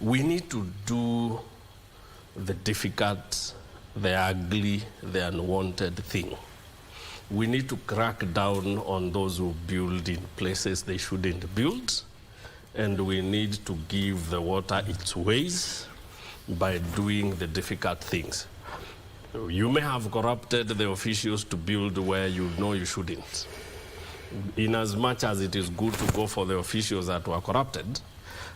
we need to do the difficult, the ugly, the unwanted thing. We need to crack down on those who build in places they shouldn't build, and we need to give the water its ways. by doing the difficult things. You may have corrupted the officials to build where you know you shouldn't. In as much as it is good to go for the officials that were corrupted,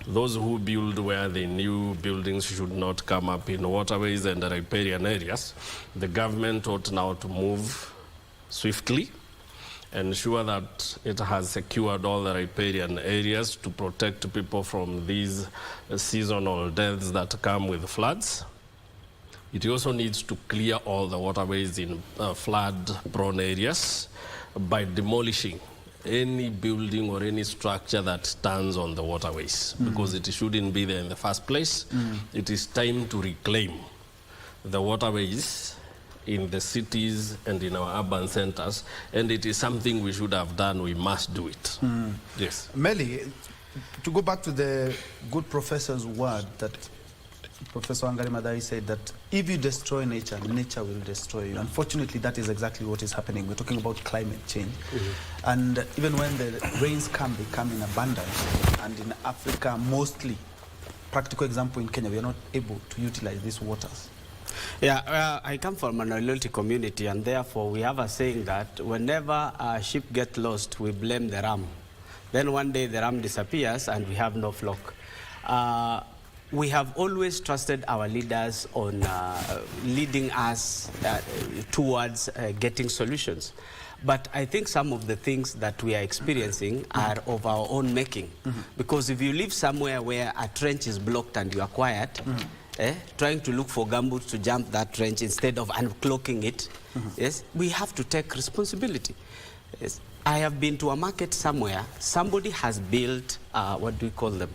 those who build where they knew buildings should not come up in waterways and riparian areas, the government ought now to move swiftly, ensure that it has secured all the riparian areas to protect people from these seasonal deaths that come with floods. It also needs to clear all the waterways in flood-prone areas by demolishing any building or any structure that stands on the waterways, because it shouldn't be there in the first place. It is time to reclaim the waterways in the cities and in our urban centers, and it is something we should have done. We must do it. Yes. Meli, to go back to the good professor's word that Professor Wangari Maathai said, that if you destroy nature, nature will destroy you. Unfortunately, that is exactly what is happening. We're talking about climate change. And even when the rains come, they come in abundance. And in Africa, mostly, practical example in Kenya, we are not able to utilize these waters. Yeah, I come from a minority community, and therefore we have a saying that whenever a sheep gets lost, we blame the ram. Then one day the ram disappears and we have no flock. We have always trusted our leaders on leading us towards getting solutions. But I think some of the things that we are experiencing are of our own making. Because if you live somewhere where a trench is blocked and you are quiet, trying to look for gumboots to jump that trench instead of uncloaking it, yes, we have to take responsibility. Yes. I have been to a market somewhere. Somebody has built, what do we call them?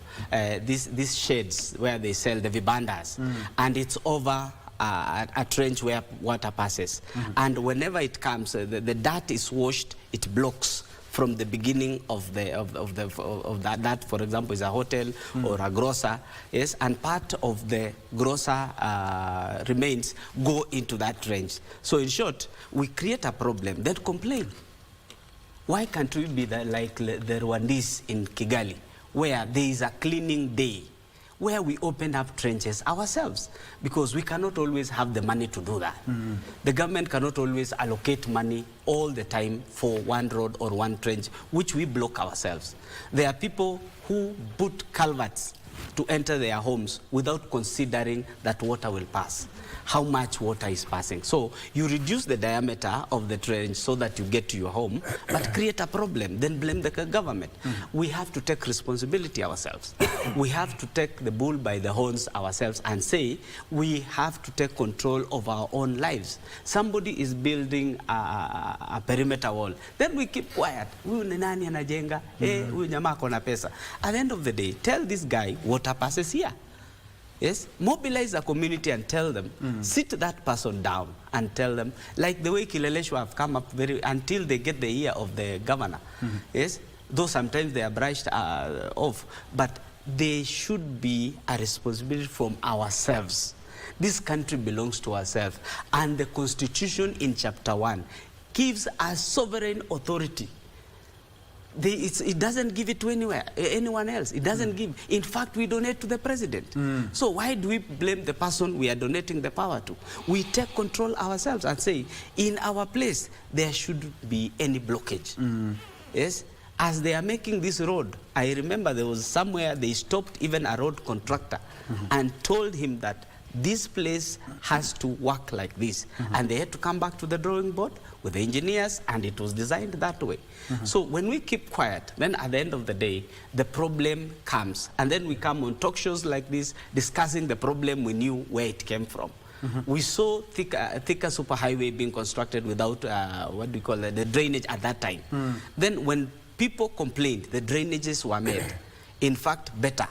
These sheds where they sell the vibandas, and it's over a trench where water passes. And whenever it comes, the dirt is washed, it blocks from the beginning of that, for example, is a hotel or a grocer, yes, and part of the grocer remains go into that trench. So in short, we create a problem, then complain. Why can't we be like the Rwandese in Kigali, where there is a cleaning day, where we open up trenches ourselves? Because we cannot always have the money to do that. The government cannot always allocate money all the time for one road or one trench, which we block ourselves. There are people who put culverts to enter their homes without considering that water will pass, how much water is passing. So you reduce the diameter of the trench so that you get to your home, but create a problem, then blame the government. We have to take responsibility ourselves. We have to take the bull by the horns ourselves and say, we have to take control of our own lives. Somebody is building a perimeter wall, then we keep quiet. Huyu ni nani anajenga? Huyu jamaa akona pesa. At the end of the day, tell this guy, water passes here. Yes, mobilize the community and tell them, sit that person down and tell them, like the way Kileleshwa have come up until they get the ear of the governor. Yes, though sometimes they are brushed off, but there should be a responsibility from ourselves. This country belongs to ourselves, and the Constitution in Chapter 1 gives us sovereign authority. It doesn't give it to anyone else. It doesn't give. In fact, we donate to the president. So why do we blame the person we are donating the power to? We take control ourselves and say, in our place, there shouldn't be any blockage. Yes? As they are making this road, I remember there was somewhere they stopped even a road contractor and told him that this place has to work like this. And they had to come back to the drawing board with the engineers, and it was designed that way. So when we keep quiet, then at the end of the day, the problem comes. And then we come on talk shows like this, discussing the problem we knew where it came from. We saw thicker superhighway being constructed without, what do you call it, the drainage at that time. Then when people complained, the drainages were made, in fact, better.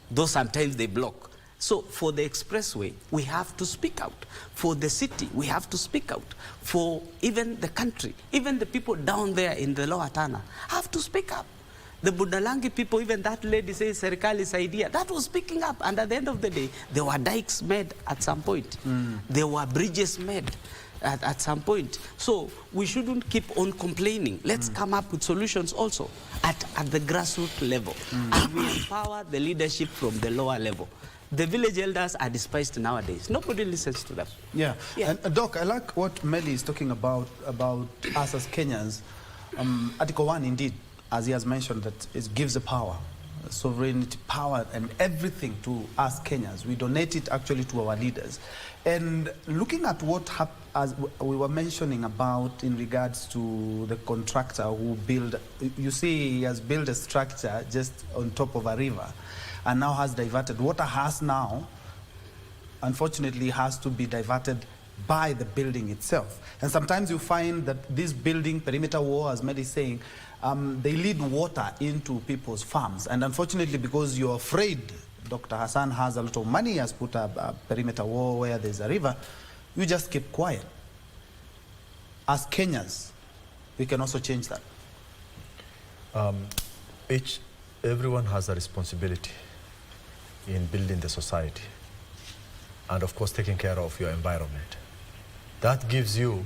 Though sometimes they block. So for the expressway, we have to speak out. For the city, we have to speak out. For even the country, even the people down there in the Lower Tana have to speak up. The Budalangi people, even that lady says, Serikali's idea, that was speaking up. And at the end of the day, there were dikes made at some point. There were bridges made at some point. So we shouldn't keep on complaining. Let's come up with solutions also at the grassroots level. And we empower the leadership from the lower level. The village elders are despised nowadays. Nobody listens to them. Yeah. And Doc, I like what Melly is talking about us as Kenyans. Article 1, indeed, as he has mentioned, that it gives the power, sovereignty, power, and everything to us Kenyans. We donate it actually to our leaders. And looking at what as we were mentioning about in regards to the contractor who built, you see, he has built a structure just on top of a river, and now has diverted. Water has now, unfortunately, has to be diverted by the building itself. And sometimes you find that this building, perimeter wall, as Mehdi is saying, they lead water into people's farms. And unfortunately, because you're afraid, Dr. Hassan has a lot of money, has put a perimeter wall where there's a river, you just keep quiet. As Kenyans, we can also change that. Everyone has a responsibility in building the society, and of course taking care of your environment. That gives you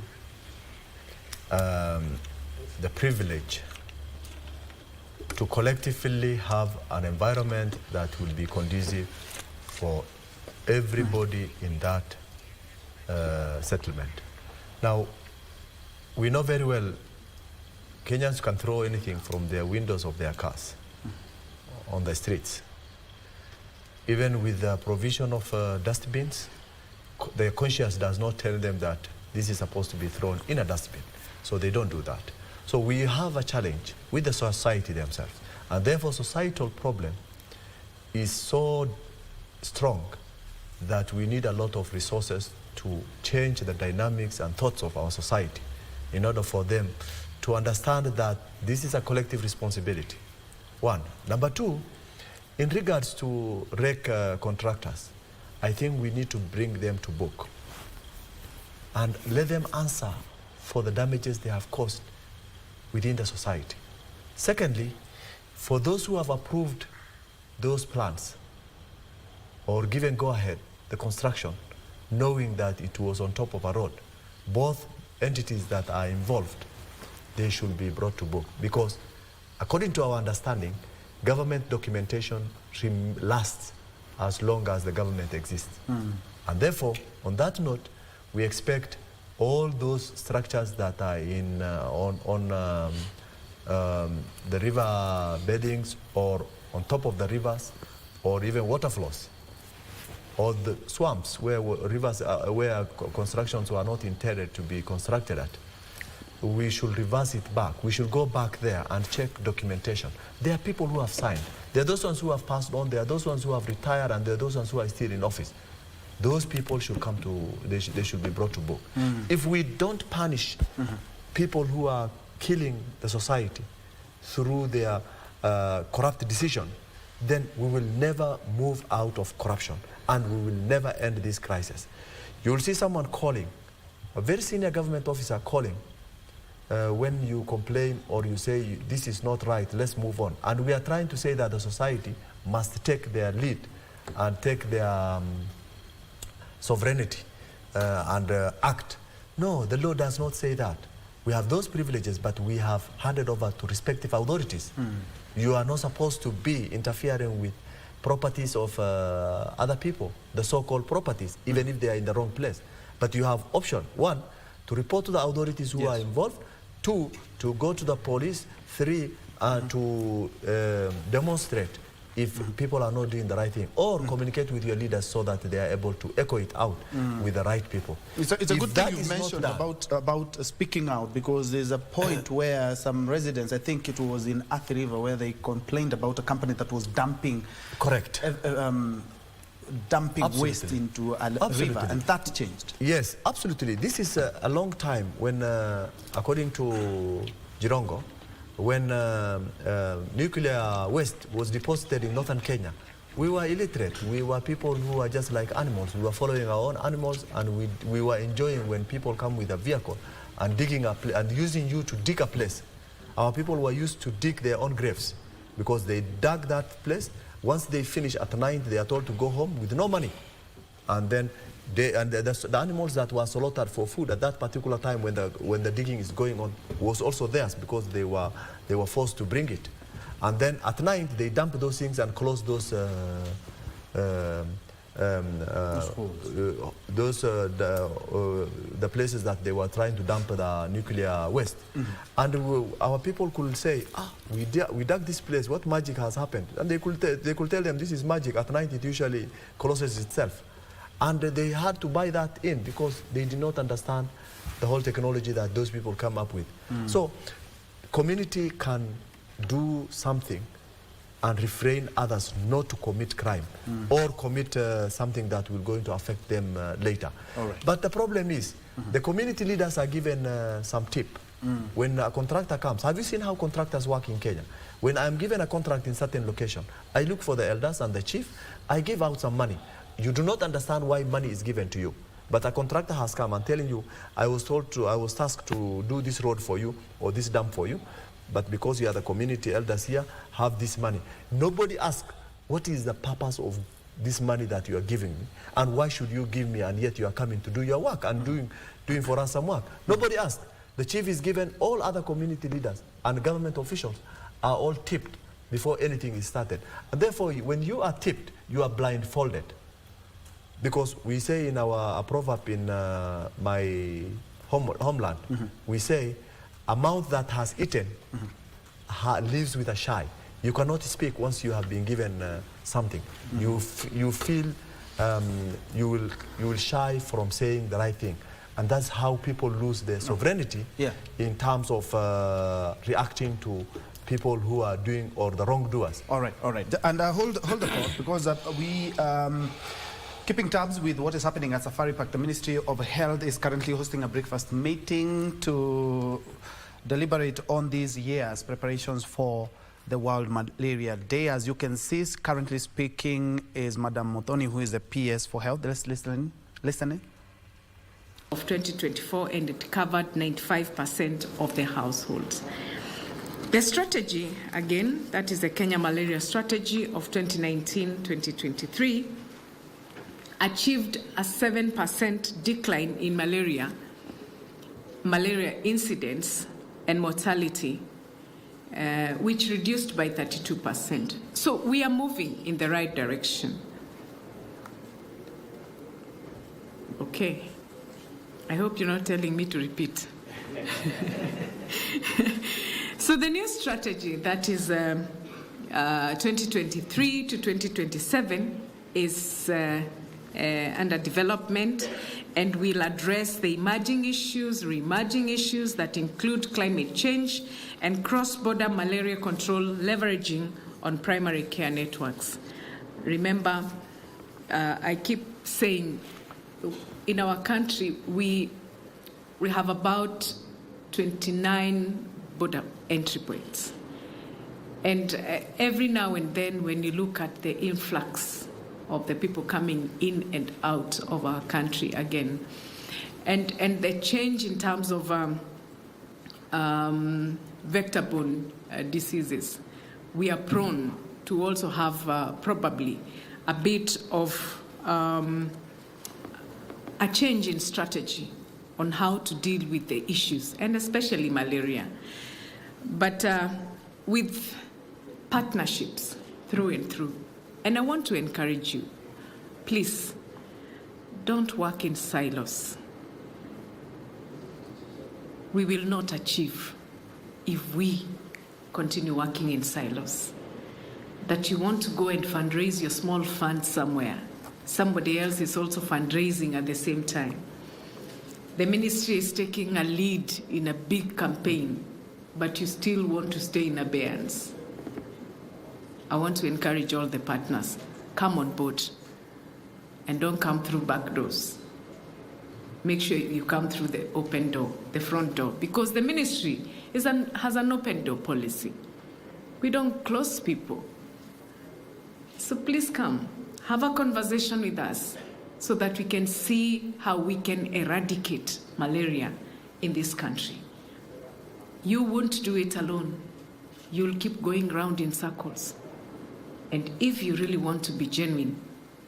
the privilege to collectively have an environment that will be conducive for everybody in that settlement. Now, we know very well Kenyans can throw anything from their windows of their cars on the streets. Even with the provision of dustbins, their conscience does not tell them that this is supposed to be thrown in a dustbin. So they don't do that. So we have a challenge with the society themselves. And therefore, societal problem is so strong that we need a lot of resources to change the dynamics and thoughts of our society in order for them to understand that this is a collective responsibility. One. Number two, in regards to wreck contractors, I think we need to bring them to book and let them answer for the damages they have caused within the society. Secondly, for those who have approved those plans or given go-ahead, the construction, knowing that it was on top of a road, both entities that are involved, they should be brought to book. Because according to our understanding, government documentation lasts as long as the government exists. And therefore, on that note, we expect all those structures that are in the river beddings or on top of the rivers or even water flows or the swamps where rivers where constructions were not intended to be constructed at, we should reverse it back. We should go back there and check documentation. There are people who have signed. There are those ones who have passed on. There are those ones who have retired, and there are those ones who are still in office. Those people should come to, they should be brought to book. If we don't punish people who are killing the society through their corrupt decision, then we will never move out of corruption and we will never end this crisis. You will see someone calling, a very senior government officer calling, when you complain or you say this is not right, let's move on. And we are trying to say that the society must take their lead and take their sovereignty and act. No, the law does not say that. We have those privileges, but we have handed over to respective authorities. You are not supposed to be interfering with properties of other people, the so-called properties, even if they are in the wrong place. But you have option. One, to report to the authorities who are involved. Two, to go to the police. Three, to demonstrate if people are not doing the right thing, or communicate with your leaders so that they are able to echo it out with the right people. It's a good thing you mentioned about speaking out, because there's a point where some residents, I think it was in Athi River, where they complained about a company that was dumping waste into a river, and that changed. Yes, absolutely. This is a long time when, according to Jirongo, when nuclear waste was deposited in northern Kenya, we were illiterate. We were people who were just like animals. We were following our own animals, and we were enjoying when people come with a vehicle and digging and using you to dig a place. Our people were used to dig their own graves because they dug that place. Once they finish at night, they are told to go home with no money. And then the animals that were slaughtered for food at that particular time when the digging is going on was also theirs, because they were forced to bring it. And then at night they dump those things and close those the places that they were trying to dump the nuclear waste. And our people could say, we dug this place, what magic has happened? And they could tell them, this is magic. At night it usually closes itself. And they had to buy that in because they did not understand the whole technology that those people come up with. So community can do something and refrain others not to commit crime or commit something that will going to affect them later. But the problem is, the community leaders are given some tip. When a contractor comes, have you seen how contractors work in Kenya? When I'm given a contract in certain location, I look for the elders and the chief, I give out some money. You do not understand why money is given to you. But a contractor has come and telling you, I was tasked to do this road for you or this dam for you, but because you are the community elders here, have this money. Nobody asks, what is the purpose of this money that you are giving me? And why should you give me and yet you are coming to do your work and doing for us some work? Nobody asks. The chief is given, all other community leaders and government officials are all tipped before anything is started. And therefore, when you are tipped, you are blindfolded. Because we say in our proverb in my homeland, we say, a mouth that has eaten lives with a shy. You cannot speak once you have been given something. You feel you will shy from saying the right thing. And that's how people lose their sovereignty in terms of reacting to people who are doing or the wrongdoers. All right. And hold the thought, because we... keeping tabs with what is happening at Safari Park, the Ministry of Health is currently hosting a breakfast meeting to deliberate on these year's preparations for the World Malaria Day. As you can see, currently speaking is Madam Muthoni, who is the PS for Health. Let's listen. Of 2024, and it covered 95% of the households. The strategy, again, that is the Kenya Malaria Strategy of 2019-2023, achieved a 7% decline in malaria incidence and mortality, which reduced by 32%. So we are moving in the right direction. Okay. I hope you're not telling me to repeat. So the new strategy, that is 2023 to 2027, is under development, and will address the emerging issues, re-emerging issues that include climate change and cross-border malaria control, leveraging on primary care networks. Remember, I keep saying, in our country, we have about 29 border entry points. And every now and then, when you look at the influx of the people coming in and out of our country again, and the change in terms of vector-borne diseases, we are prone to also have probably a bit of a change in strategy on how to deal with the issues, and especially malaria. But with partnerships through and through. And I want to encourage you, please, don't work in silos. We will not achieve if we continue working in silos. That you want to go and fundraise your small fund somewhere. Somebody else is also fundraising at the same time. The ministry is taking a lead in a big campaign, but you still want to stay in abeyance. I want to encourage all the partners, come on board and don't come through back doors. Make sure you come through the open door, the front door, because the ministry has an open door policy. We don't close people. So please come, have a conversation with us so that we can see how we can eradicate malaria in this country. You won't do it alone. You'll keep going round in circles. And if you really want to be genuine,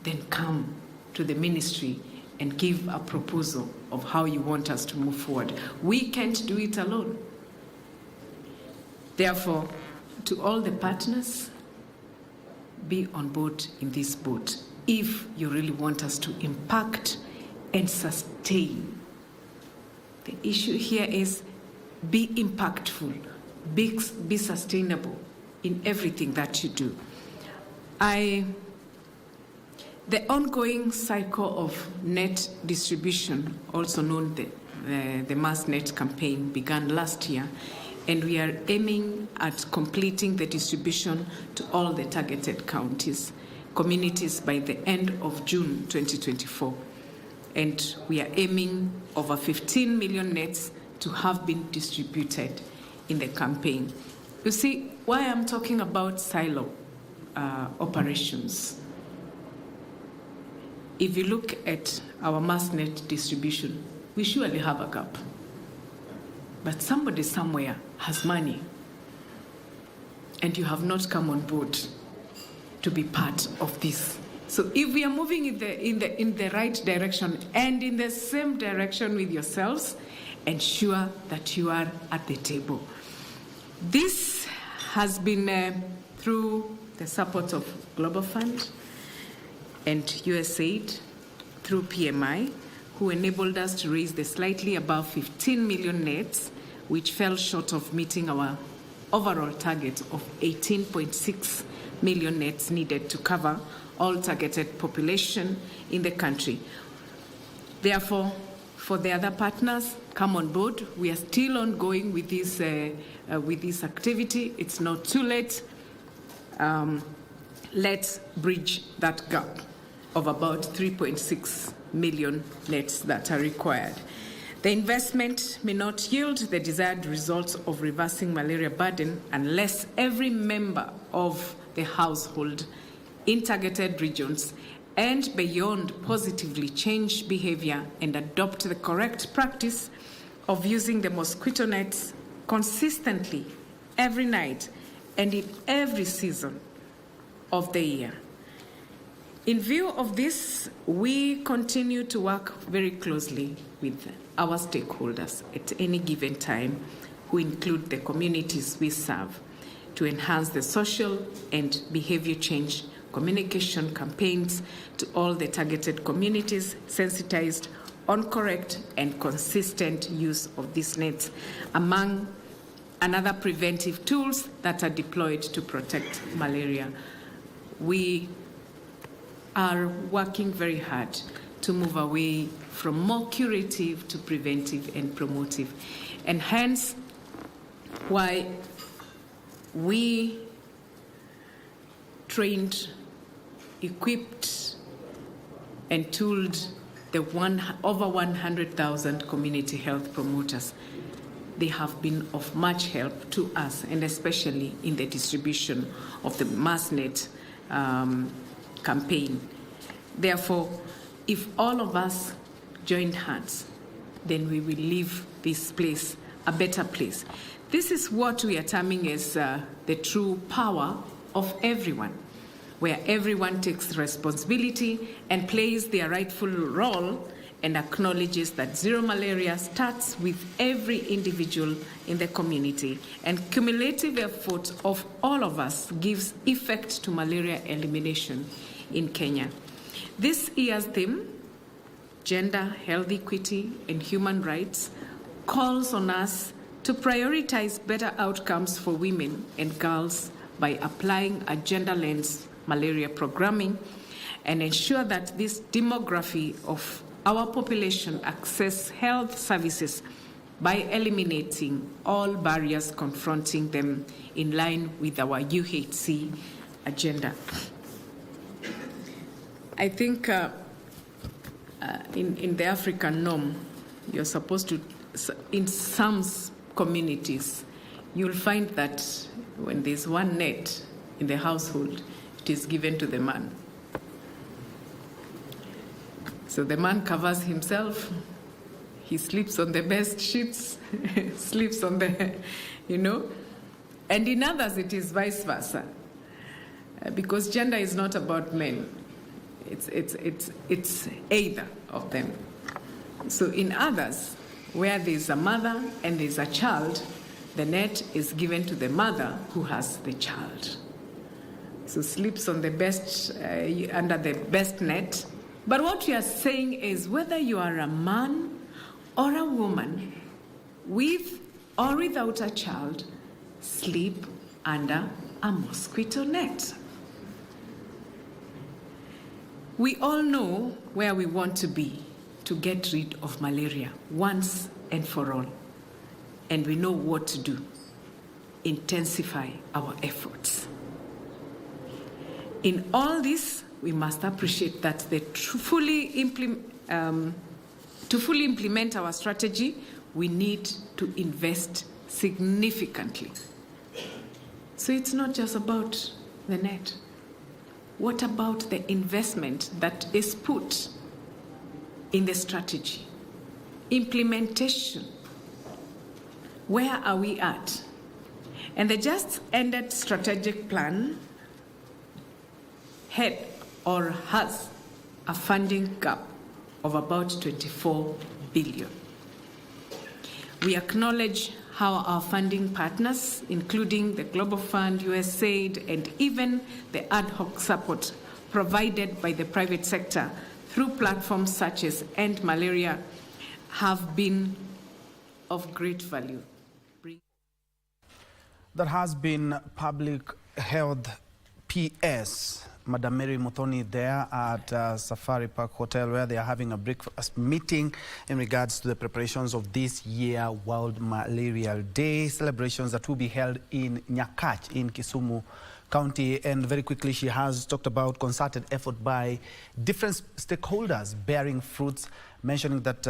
then come to the ministry and give a proposal of how you want us to move forward. We can't do it alone. Therefore, to all the partners, be on board in this boat. if you really want us to impact and sustain. The issue here is be impactful, be sustainable in everything that you do. The ongoing cycle of net distribution, also known the Mass Net campaign, began last year, and we are aiming at completing the distribution to all the targeted communities by the end of June 2024. And we are aiming over 15 million nets to have been distributed in the campaign. You see, why I'm talking about silo operations. If you look at our mass net distribution, we surely have a gap. But somebody somewhere has money, and you have not come on board to be part of this. So if we are moving in the right direction and in the same direction with yourselves, ensure that you are at the table. This has been through the support of Global Fund and USAID, through PMI, who enabled us to raise the slightly above 15 million nets, which fell short of meeting our overall target of 18.6 million nets needed to cover all targeted population in the country. Therefore, for the other partners, come on board. We are still ongoing with this activity. It's not too late. Let's bridge that gap of about 3.6 million nets that are required. The investment may not yield the desired results of reversing malaria burden unless every member of the household in targeted regions and beyond positively change behavior and adopt the correct practice of using the mosquito nets consistently every night and in every season of the year. In view of this, we continue to work very closely with our stakeholders at any given time, who include the communities we serve, to enhance the social and behavior change communication campaigns to all the targeted communities, sensitized on correct and consistent use of these nets, among another preventive tools that are deployed to protect malaria. We are working very hard to move away from more curative to preventive and promotive, and hence why we trained, equipped, and tooled the over 100,000 community health promoters. They have been of much help to us, and especially in the distribution of the MassNet campaign. Therefore, if all of us join hands, then we will leave this place a better place. This is what we are terming as the true power of everyone, where everyone takes responsibility and plays their rightful role and acknowledges that zero malaria starts with every individual in the community, and cumulative effort of all of us gives effect to malaria elimination in Kenya. This year's theme, Gender, Health Equity, and Human Rights, calls on us to prioritize better outcomes for women and girls by applying a gender lens malaria programming and ensure that this demography of our population access health services by eliminating all barriers confronting them in line with our UHC agenda. I think in the African norm, you're supposed to, in some communities, you'll find that when there's one net in the household, it is given to the man. So the man covers himself, he sleeps on the best sheets, sleeps on the, and in others it is vice versa. Because gender is not about men, it's either of them. So in others, where there's a mother and there's a child, the net is given to the mother who has the child. so sleeps on the best, under the best net. But what we are saying is whether you are a man or a woman, with or without a child, sleep under a mosquito net. We all know where we want to be to get rid of malaria once and for all. And we know what to do. Intensify our efforts. In all this, we must appreciate that to fully implement our strategy, we need to invest significantly. So it's not just about the net. What about the investment that is put in the strategy? Implementation. Where are we at? And the just ended strategic plan had or has a funding gap of about 24 billion. We acknowledge how our funding partners, including the Global Fund, USAID, and even the ad hoc support provided by the private sector through platforms such as End Malaria, have been of great value. There has been public health PS, Madam Mary Muthoni there at Safari Park Hotel, where they are having a breakfast meeting in regards to the preparations of this year World Malaria Day, celebrations that will be held in Nyakach in Kisumu County. And very quickly, she has talked about concerted effort by different stakeholders bearing fruits, mentioning that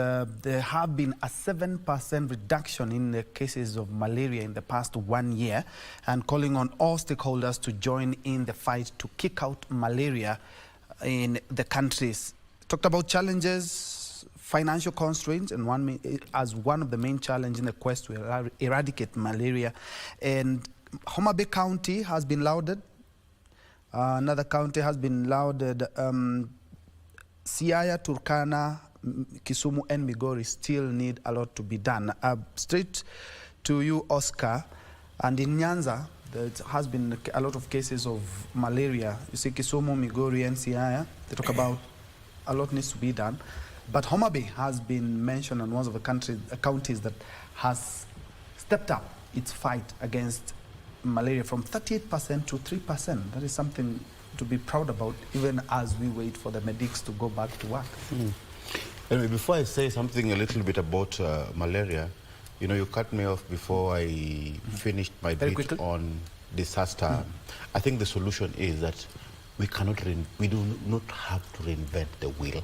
there have been a 7% reduction in the cases of malaria in the past 1 year, and calling on all stakeholders to join in the fight to kick out malaria in the countries. Talked about challenges, financial constraints, and as one of the main challenges in the quest to eradicate malaria. And Homa Bay County has been lauded. Another county has been lauded. Siaya, Turkana, Kisumu and Migori still need a lot to be done. Straight to you, Oscar. And in Nyanza, there has been a lot of cases of malaria. You see Kisumu, Migori and Siaya, they talk about a lot needs to be done. But Homa Bay has been mentioned as one of the counties that has stepped up its fight against malaria from 38% to 3%. That is something to be proud about, even as we wait for the medics to go back to work. Anyway, before I say something a little bit about malaria, you know, you cut me off before I finished my bit on disaster. I think the solution is that we do not have to reinvent the wheel.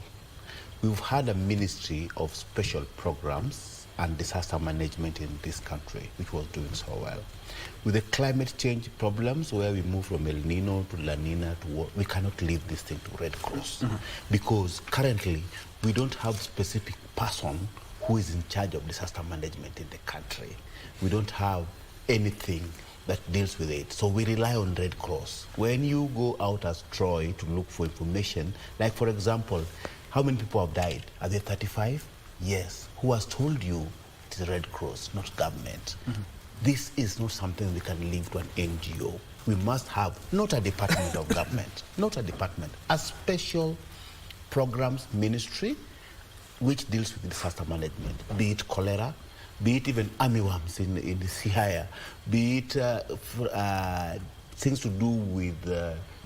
We've had a ministry of special programs and disaster management in this country, which was doing so well. With the climate change problems, where we move from El Nino to La Nina to what, we cannot leave this thing to Red Cross, because currently we don't have specific person who is in charge of disaster management in the country. We don't have anything that deals with it, so we rely on Red Cross. When you go out as Troy to look for information, like for example, how many people have died? Are they 35? Yes. Who has told you? It is Red Cross, not government. This is not something we can leave to an NGO. We must have not a department of government, not a department, a special programs ministry which deals with disaster management, be it cholera, be it even armyworms in the Siaya, be it things to do with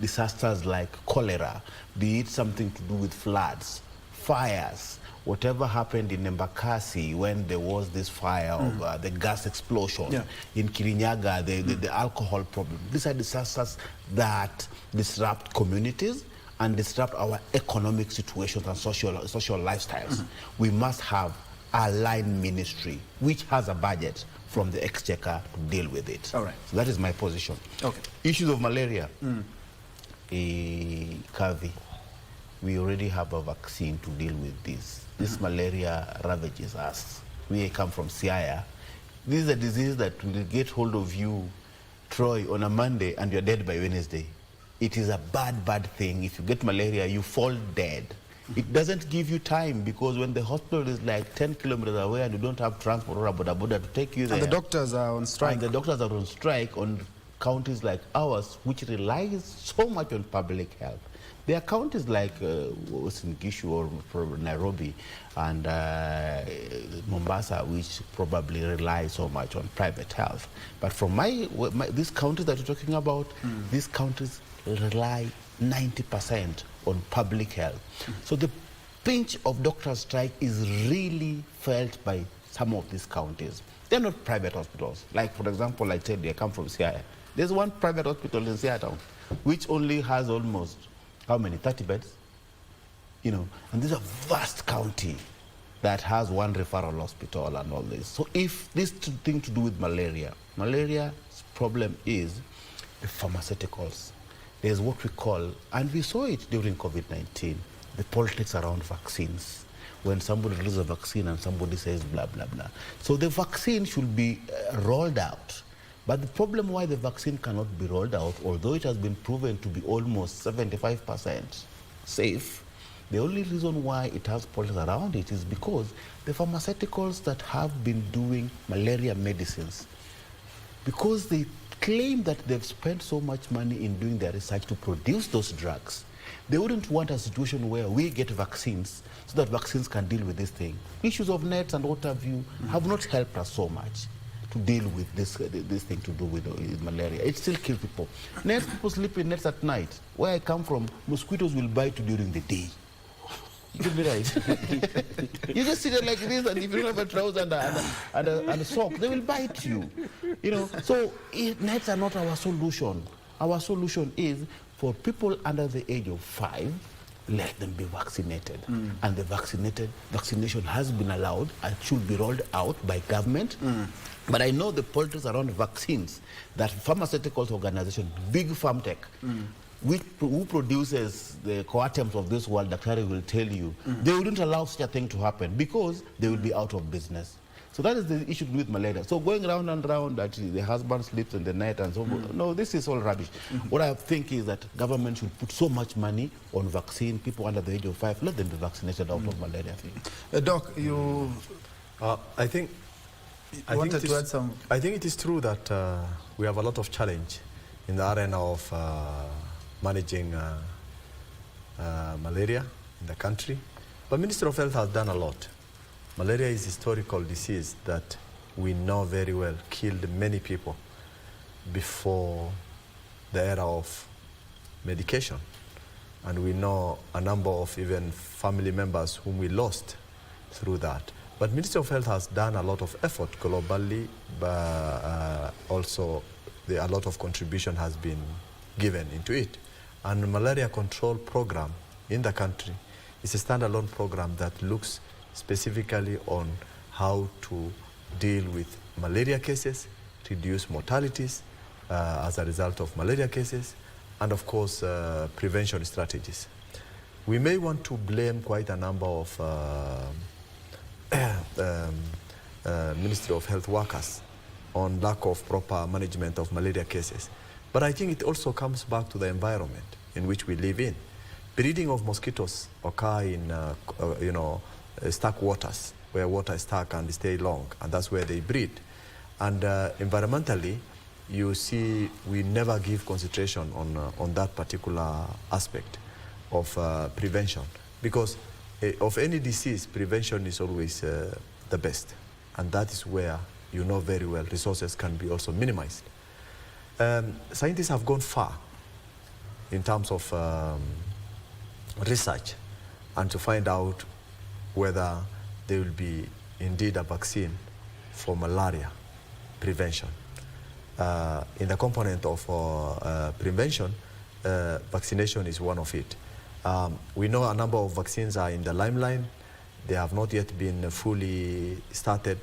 disasters like cholera, be it something to do with floods, fires, whatever happened in Embakasi when there was this fire of the gas explosion, in Kirinyaga, the alcohol problem. These are disasters that disrupt communities and disrupt our economic situations and social lifestyles. We must have a line ministry which has a budget from the exchequer to deal with it. All right. So that is my position. Okay. Issues of malaria. Kavi, we already have a vaccine to deal with this. This malaria ravages us. We come from Siaya. This is a disease that will get hold of you, Troy, on a Monday and you're dead by Wednesday. It is a bad, bad thing. If you get malaria, you fall dead. It doesn't give you time, because when the hospital is like 10 kilometers away and you don't have transport or a boda to take you there. And the doctors are on strike. And the doctors are on strike on counties like ours, which relies so much on public health. There are counties like Gishu or Nairobi and Mombasa, which probably rely so much on private health. But from these counties that you're talking about, these counties rely 90% on public health. So the pinch of doctors' strike is really felt by some of these counties. They're not private hospitals. Like, for example, I tell you, I come from Siaya. There's one private hospital in Siaya town, which only has almost, how many, 30 beds? You know, and this is a vast county that has one referral hospital and all this. So if this thing to do with malaria's problem is the pharmaceuticals. There's what we call, and we saw it during COVID-19, the politics around vaccines. When somebody releases a vaccine and somebody says blah, blah, blah. So the vaccine should be rolled out. But the problem why the vaccine cannot be rolled out, although it has been proven to be almost 75% safe, the only reason why it has politics around it is because the pharmaceuticals that have been doing malaria medicines, because they claim that they've spent so much money in doing their research to produce those drugs, they wouldn't want a situation where we get vaccines so that vaccines can deal with this thing. Issues of nets and what have you have not helped us so much to deal with this thing to do with malaria. It still kills people. Nets, people sleep in nets at night. Where I come from, mosquitoes will bite you during the day. You could be right. You just sit there like this, and if you don't have a trouser and a sock, they will bite you. You know, so nets are not our solution. Our solution is for people under the age of 5, let them be vaccinated. And the vaccination has been allowed and should be rolled out by government. But I know the politics around vaccines, that pharmaceuticals organization, big farm tech, who produces the coartams of this world, Dr. will tell you, they wouldn't allow such a thing to happen because they will be out of business. So that is the issue with malaria. So going round and round that the husband sleeps in the night and so on, no, this is all rubbish. What I think is that government should put so much money on vaccine, people under the age of 5, let them be vaccinated out of malaria. Doc, you... I think it is true that we have a lot of challenge in the arena of managing malaria in the country. But Ministry of Health has done a lot. Malaria is a historical disease that we know very well killed many people before the era of medication. And we know a number of even family members whom we lost through that. But Ministry of Health has done a lot of effort globally, but also a lot of contribution has been given into it. And the malaria control program in the country is a standalone program that looks specifically on how to deal with malaria cases, reduce mortalities as a result of malaria cases, and of course prevention strategies. We may want to blame quite a number of Ministry of Health workers on lack of proper management of malaria cases. But I think it also comes back to the environment in which we live in. Breeding of mosquitoes occur in stuck waters, where water is stuck and stay long, and that's where they breed. And environmentally, you see we never give concentration on that particular aspect of prevention, because of any disease, prevention is always the best, and that is where you know very well resources can be also minimized. Scientists have gone far in terms of research and to find out whether there will be indeed a vaccine for malaria prevention. In the component of prevention, vaccination is one of it. We know a number of vaccines are in the limelight. They have not yet been fully started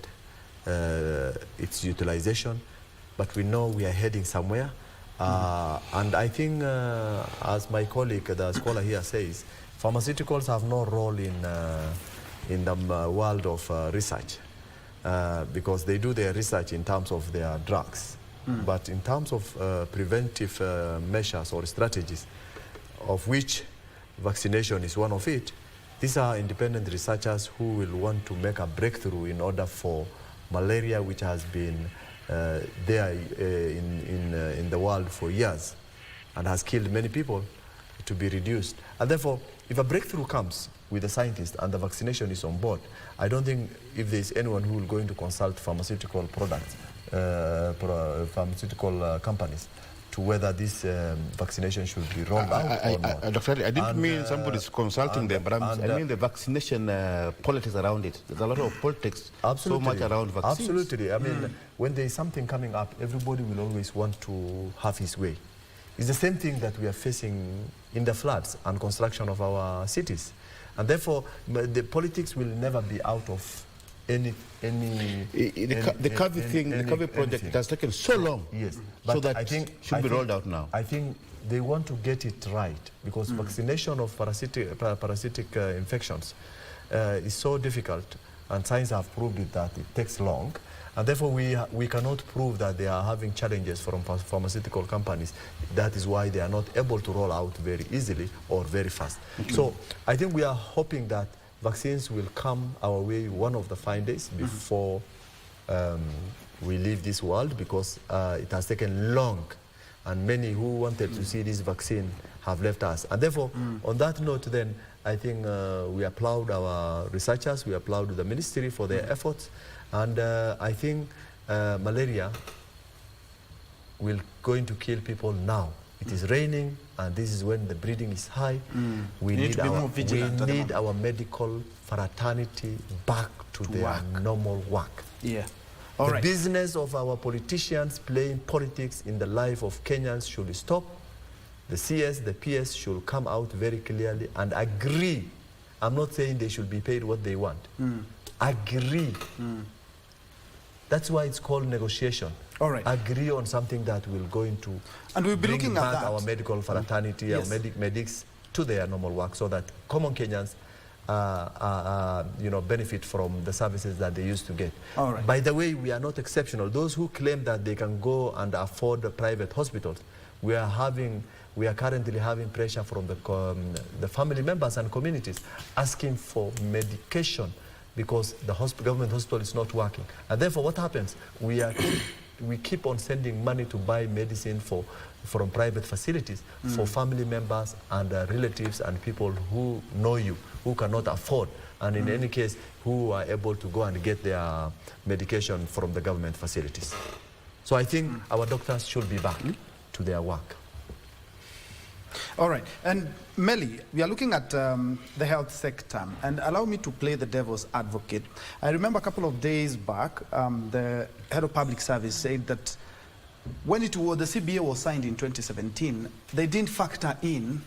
its utilization, but we know we are heading somewhere. And I think, as my colleague, the scholar here says, pharmaceuticals have no role in the world of research because they do their research in terms of their drugs. But in terms of preventive measures or strategies, of which vaccination is one of it, these are independent researchers who will want to make a breakthrough in order for malaria, which has been there in the world for years and has killed many people to be reduced. And therefore, if a breakthrough comes with the scientists and the vaccination is on board, I don't think if there's anyone who will going to consult pharmaceutical products, pharmaceutical companies, to whether this vaccination should be rolled out or not. Dr. Ali, I didn't mean somebody's consulting them, but I mean the vaccination politics around it. There's a lot of politics so much around vaccines. Absolutely. I mean, when there is something coming up, everybody will always want to have his way. It's the same thing that we are facing in the floods and construction of our cities. And therefore, the politics will never be out of the COVID project has taken so long. Yes, but so that I think should be rolled out now. I think they want to get it right because vaccination of parasitic infections is so difficult, and science have proved it that it takes long, and therefore we cannot prove that they are having challenges from pharmaceutical companies. That is why they are not able to roll out very easily or very fast. So I think we are hoping that vaccines will come our way one of the fine days before we leave this world, because it has taken long, and many who wanted to see this vaccine have left us. And therefore, on that note then, I think we applaud our researchers, we applaud the ministry for their efforts, and I think malaria will going to kill people now. It is raining, and this is when the breeding is high. We need our medical fraternity back to their normal work. Yeah. The business of our politicians playing politics in the life of Kenyans should stop. The CS, the PS should come out very clearly and agree. I'm not saying they should be paid what they want. Agree. That's why it's called negotiation. Agree on something that will go into and we'll be looking back at that. Our medical fraternity, our medics to their normal work, so that common Kenyans benefit from the services that they used to get. By the way, we are not exceptional. Those who claim that they can go and afford the private hospitals, we are currently having pressure from the family members and communities asking for medication because the government hospital is not working. And therefore, what happens? We keep on sending money to buy medicine from private facilities for family members and relatives and people who know you, who cannot afford, and in any case, who are able to go and get their medication from the government facilities. So I think our doctors should be back to their work. All right. And Melly, we are looking at the health sector, and allow me to play the devil's advocate. I remember a couple of days back, the head of public service said that when the CBA was signed in 2017, they didn't factor in,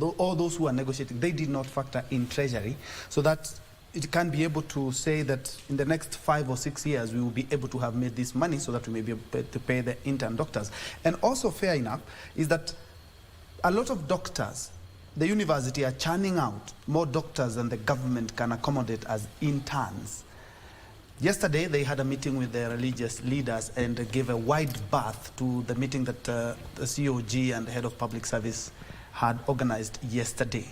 all those who are negotiating, they did not factor in Treasury, so that it can be able to say that in the next 5 or 6 years, we will be able to have made this money so that we may be able to pay the intern doctors. And also fair enough is that a lot of doctors, the university are churning out more doctors than the government can accommodate as interns. Yesterday, they had a meeting with the religious leaders and gave a wide berth to the meeting that the COG and the head of public service had organized yesterday.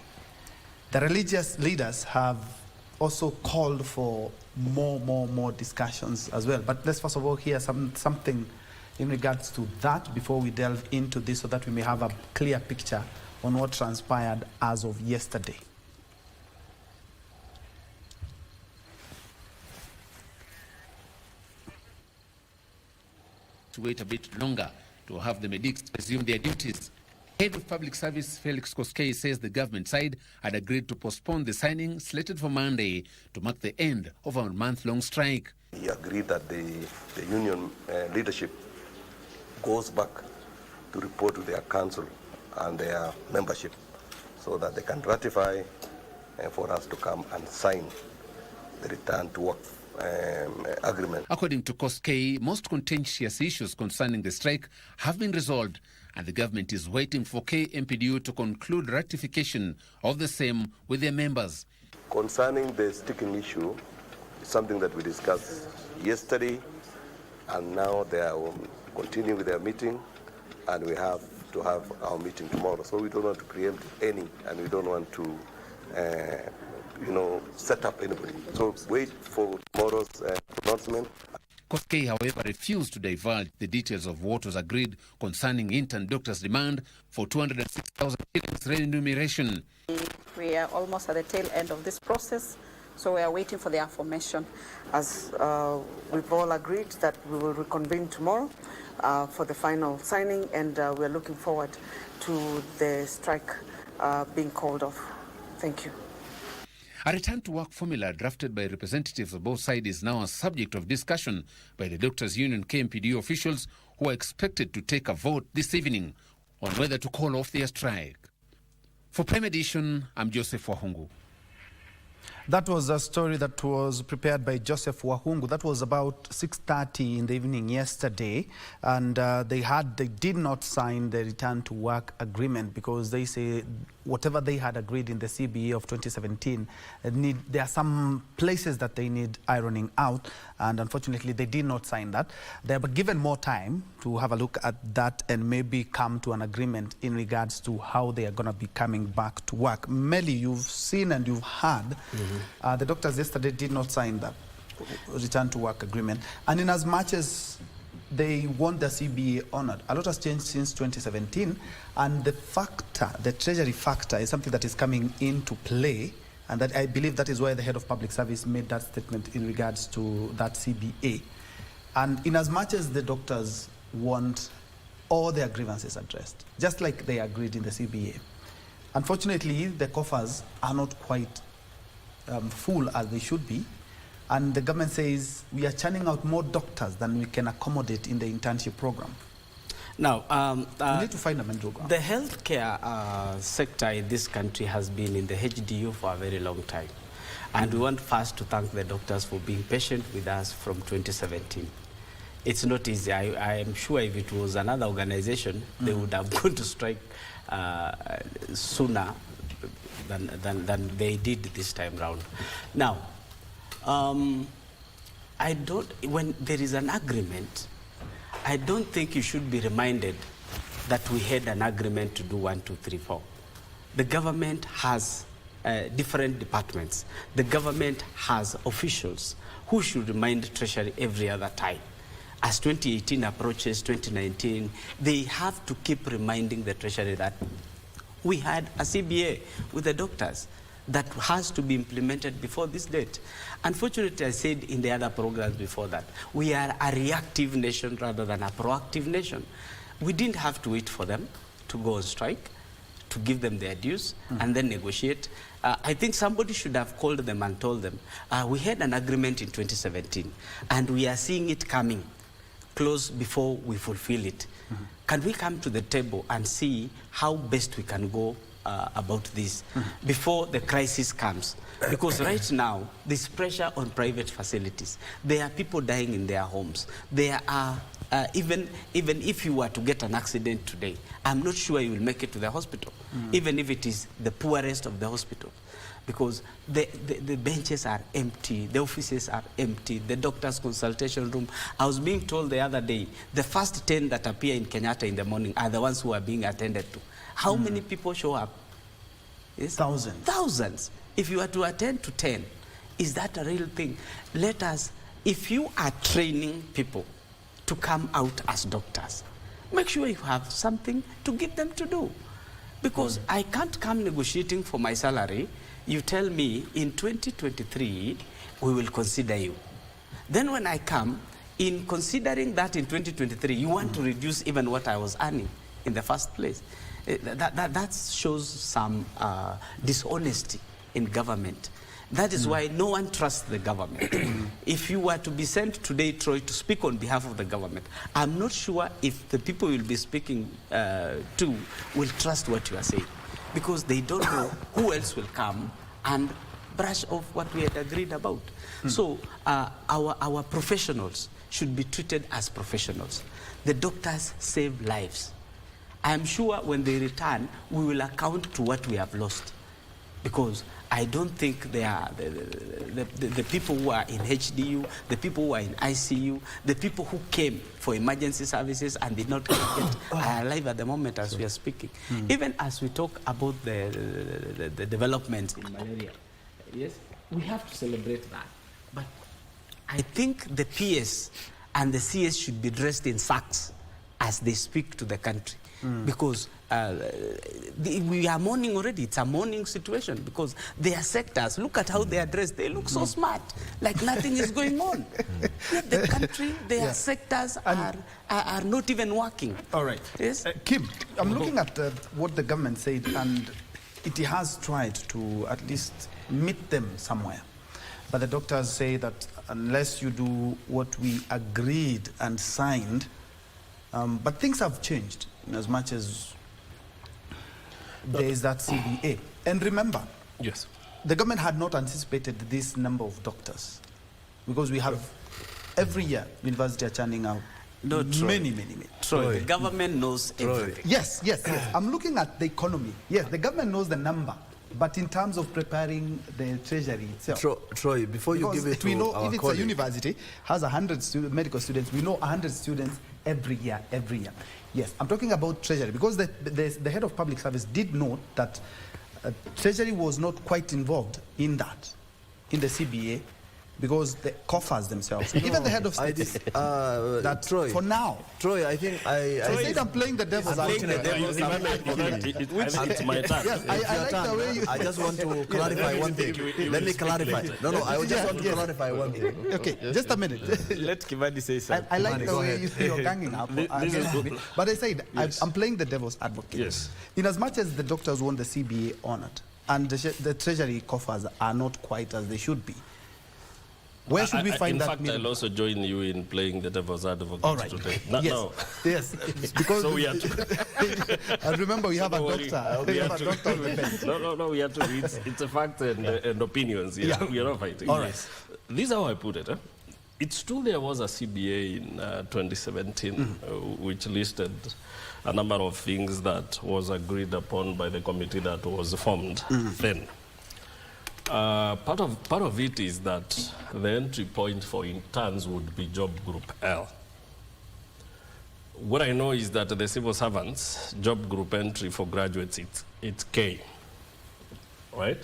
The religious leaders have also called for more discussions as well. But let's first of all hear something in regards to that before we delve into this, so that we may have a clear picture on what transpired as of yesterday. To wait a bit longer to have the medics resume their duties. Head of Public Service Felix Koskei says the government side had agreed to postpone the signing slated for Monday to mark the end of a month-long strike. He agreed that the union leadership goes back to report to their council and their membership so that they can ratify for us to come and sign the return to work agreement. According to Koskei, most contentious issues concerning the strike have been resolved, and the government is waiting for KMPDU to conclude ratification of the same with their members. Concerning the sticking issue, it's something that we discussed yesterday, and now they are continuing with their meeting, and we have to have our meeting tomorrow. So we don't want to preempt any, and we don't want to set up anybody. So wait for tomorrow's announcement. Koskei, however, refused to divulge the details of what was agreed concerning intern doctors' demand for 206,000 shillings remuneration. We are almost at the tail end of this process, so we are waiting for the affirmation, as we've all agreed that we will reconvene tomorrow for the final signing, and we're looking forward to the strike being called off. Thank you. A return-to-work formula drafted by representatives of both sides is now a subject of discussion by the Doctors' Union KMPDU officials, who are expected to take a vote this evening on whether to call off their strike. For Prime Edition, I'm Joseph Wahungu. That was a story that was prepared by Joseph Wahungu. That was about 6:30 in the evening yesterday, and they did not sign the return to work agreement because they say whatever they had agreed in the CBA of 2017, there are some places that they need ironing out, and unfortunately they did not sign that. They were given more time to have a look at that and maybe come to an agreement in regards to how they are going to be coming back to work. Melly, you've seen and you've heard the doctors yesterday did not sign that return to work agreement, and in as much as they want the CBA honored, a lot has changed since 2017, and the treasury factor is something that is coming into play, and that I believe that is why the head of public service made that statement in regards to that CBA. And in as much as the doctors want all their grievances addressed, just like they agreed in the CBA, unfortunately the coffers are not quite full as they should be, and the government says we are churning out more doctors than we can accommodate in the internship program. Now, we need to find a middle ground. The healthcare sector in this country has been in the HDU for a very long time, and we want first to thank the doctors for being patient with us from 2017. It's not easy. I am sure if it was another organization, they would have gone to strike sooner than they did this time round. Now, when there is an agreement, I don't think you should be reminded that we had an agreement to do 1, 2, 3, 4. The government has different departments. The government has officials who should remind Treasury every other time. As 2018 approaches 2019, they have to keep reminding the Treasury that we had a CBA with the doctors that has to be implemented before this date. Unfortunately, I said in the other programs before that, we are a reactive nation rather than a proactive nation. We didn't have to wait for them to go on strike, to give them their dues, and then negotiate. I think somebody should have called them and told them, we had an agreement in 2017, and we are seeing it coming close before we fulfill it. Can we come to the table and see how best we can go about this before the crisis comes? Because right now, there's pressure on private facilities. There are people dying in their homes. There are, even if you were to get an accident today, I'm not sure you will make it to the hospital, even if it is the poorest of the hospital. Because the benches are empty, the offices are empty, the doctor's consultation room. I was being told the other day, the first 10 that appear in Kenyatta in the morning are the ones who are being attended to. How many people show up? Yes? Thousands. Thousands. If you are to attend to 10, is that a real thing? Let us, if you are training people to come out as doctors, make sure you have something to give them to do. Because I can't come negotiating for my salary. You tell me in 2023, we will consider you. Then when I come, in considering that in 2023, you want to reduce even what I was earning in the first place. That shows some dishonesty in government. That is why no one trusts the government. If you were to be sent today, Troy, to speak on behalf of the government, I'm not sure if the people you'll be speaking to will trust what you are saying, because they don't know who else will come and brush off what we had agreed about. So our professionals should be treated as professionals. The doctors save lives. I am sure when they return, we will account to what we have lost, because I don't think they are the people who are in HDU, the people who are in ICU, the people who came for emergency services and did not get are alive at the moment as we are speaking. Even as we talk about the developments in malaria, yes, we have to celebrate that. But I think the PS and the CS should be dressed in sacks as they speak to the country. Because we are mourning already. It's a mourning situation because their sectors, look at how they are dressed. They look so smart, like nothing is going on. Yet the country, their sectors are not even working. All right. Yes? Kim, I'm looking at what the government said, and it has tried to at least meet them somewhere. But the doctors say that unless you do what we agreed and signed, but things have changed in as much as there is that CBA. And remember, yes, the government had not anticipated this number of doctors because we have every year university are churning out many. Troy, the government knows everything. Yes. I'm looking at the economy. Yes, the government knows the number. But in terms of preparing the treasury itself, Troy, before you give it to we know our if it's colleague, a university has 100 medical students, we know 100 students every year. Yes, I'm talking about treasury because the head of public service did note that treasury was not quite involved in that, in the CBA, because the coffers themselves, even the head of state, that Troy, for now. Troy, I think I said I'm playing the devil's advocate. It's my turn. Yes, I like the way you... I just want to clarify one thing. Let me clarify. No, I just want to clarify one thing. Okay, just a minute. Let Kivadi say something. I like the way you're ganging up. But I said, I'm playing the devil's advocate. Yes. In as much as the doctors want the CBA honored, and the treasury coffers are not quite as they should be, where should we find that? In fact, I'll also join you in playing the devil's advocate today. Yes, because so we have to. And remember, we have a doctor. We have a doctor on the bench. No, we have to. It's a fact and opinions. Yeah, we are not fighting. All right. This is how I put it. It's true there was a CBA in 2017, which listed a number of things that was agreed upon by the committee that was formed then. Part of it is that the entry point for interns would be job group L. What I know is that the civil servants job group entry for graduates it's K, right?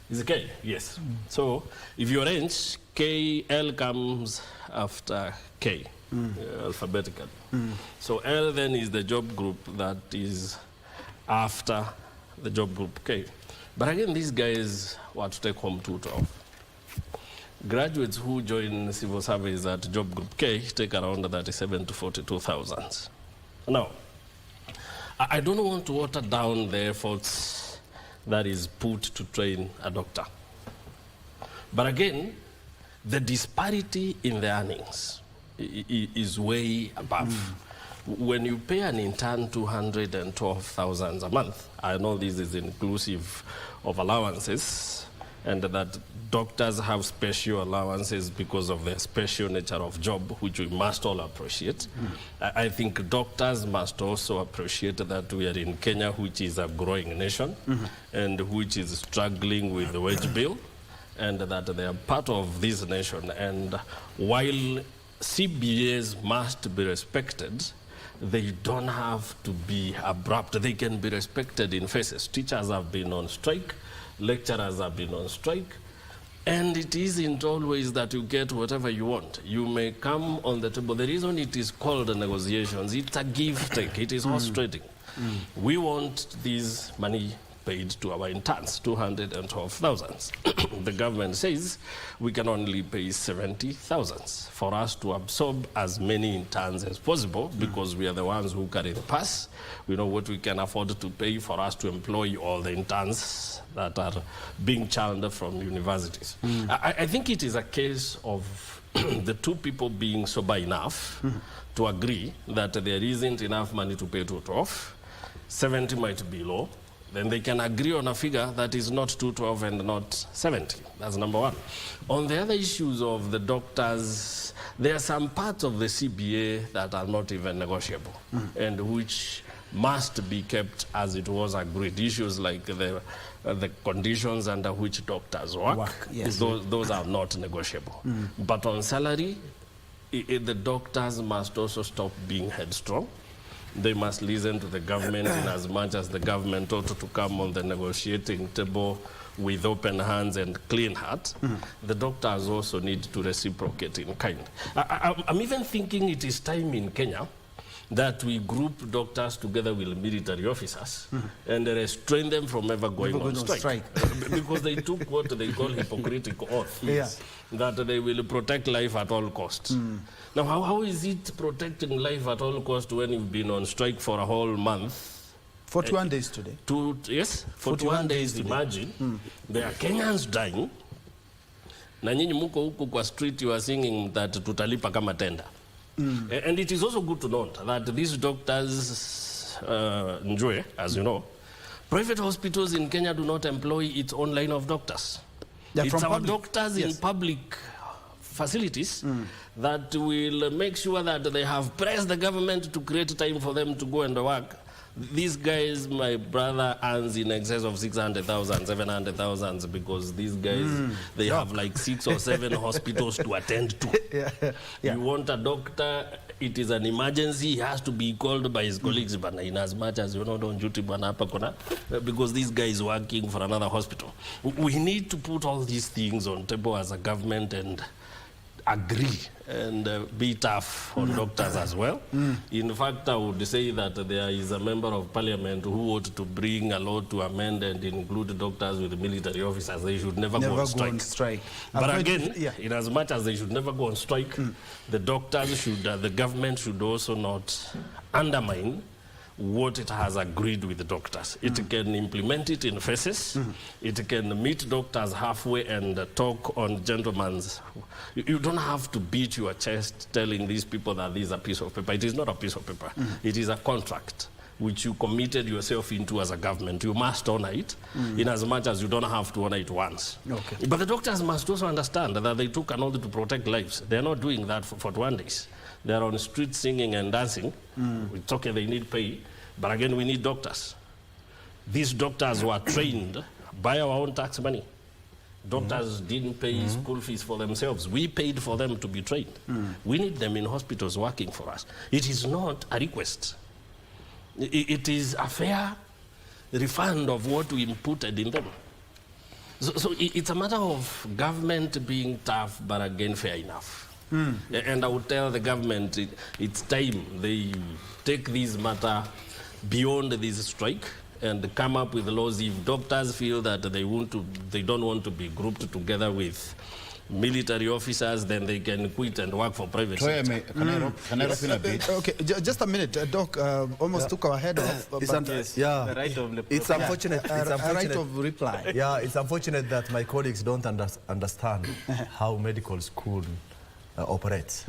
It's K, yes. So if you arrange K, L comes after K, alphabetically. So L then is the job group that is after the job group K. But again, these guys were to take home 212. Graduates who join civil service at job group K take around 37 to 42,000. Now, I don't want to water down the efforts that is put to train a doctor. But again, the disparity in the earnings is way above. When you pay an intern 212,000 a month, I know this is inclusive of allowances, and that doctors have special allowances because of the special nature of job, which we must all appreciate. I think doctors must also appreciate that we are in Kenya, which is a growing nation, and which is struggling with the wage bill, and that they are part of this nation. And while CBAs must be respected, they don't have to be abrupt. They can be respected in phases. Teachers have been on strike, lecturers have been on strike, and it isn't always that you get whatever you want. You may come on the table. The reason it is called negotiations, it's a give-take. It is horse trading. We want this money paid to our interns, 212,000. The government says we can only pay 70,000 for us to absorb as many interns as possible, because we are the ones who carry the purse. We know what we can afford to pay for us to employ all the interns that are being churned from universities. I think it is a case of the two people being sober enough to agree that there isn't enough money to pay 212. 70 might be low. Then they can agree on a figure that is not 212 and not 70. That's number one. On the other issues of the doctors, there are some parts of the CBA that are not even negotiable, and which must be kept as it was agreed. Issues like the conditions under which doctors work, yes. those are not negotiable. But on salary, the doctors must also stop being headstrong. They must listen to the government in as much as the government ought to come on the negotiating table with open hands and clean heart, the doctors also need to reciprocate in kind. I'm even thinking it is time in Kenya that we group doctors together with military officers and restrain them from ever going on strike. Because they took what they call hypocritical oath, that they will protect life at all costs. Now, how is it protecting life at all costs when you've been on strike for a whole month? 41 days today. Yes, 41 days, imagine. There are Kenyans dying. Na nyinyi muko huku kwa street, you are singing that tutalipa kama tenda. And it is also good to note that these doctors, Njue, as you know, private hospitals in Kenya do not employ its own line of doctors. It's our doctors in public facilities that will make sure that they have pressed the government to create time for them to go and work. These guys, my brother, earns in excess of 600,000, 700,000 because these guys, they have like 6 or 7 hospitals to attend to. You want a doctor, it is an emergency, he has to be called by his colleagues, but in as much as you know, don't duty because this guy is working for another hospital. We need to put all these things on table as a government and agree and be tough on doctors as well. In fact, I would say that there is a member of parliament who ought to bring a law to amend and include doctors with military officers. They should never go on strike. But again, in as much as they should never go on strike, the doctors should, the government should also not undermine what it has agreed with the doctors. It can implement it in phases. It can meet doctors halfway and talk on gentlemen's. You don't have to beat your chest telling these people that this is a piece of paper. It is not a piece of paper. It is a contract which you committed yourself into as a government. You must honor it in as much as you don't have to honor it once. But the doctors must also understand that they took an oath to protect lives. They're not doing that for 41 days. They're on street singing and dancing. It's okay, they need pay. But again, we need doctors. These doctors were trained by our own tax money. Doctors didn't pay school fees for themselves. We paid for them to be trained. We need them in hospitals working for us. It is not a request. It is a fair refund of what we inputted in them. So it's a matter of government being tough, but again, fair enough. And I would tell the government it's time they take this matter beyond this strike and come up with laws. If doctors feel that they don't want to be grouped together with military officers, then they can quit and work for private sector. Can I wrap in a bit? Okay, just a minute. Doc almost took our head off. The right of it's unfortunate. Right of reply. Yeah, it's unfortunate that my colleagues don't understand how medical school operates.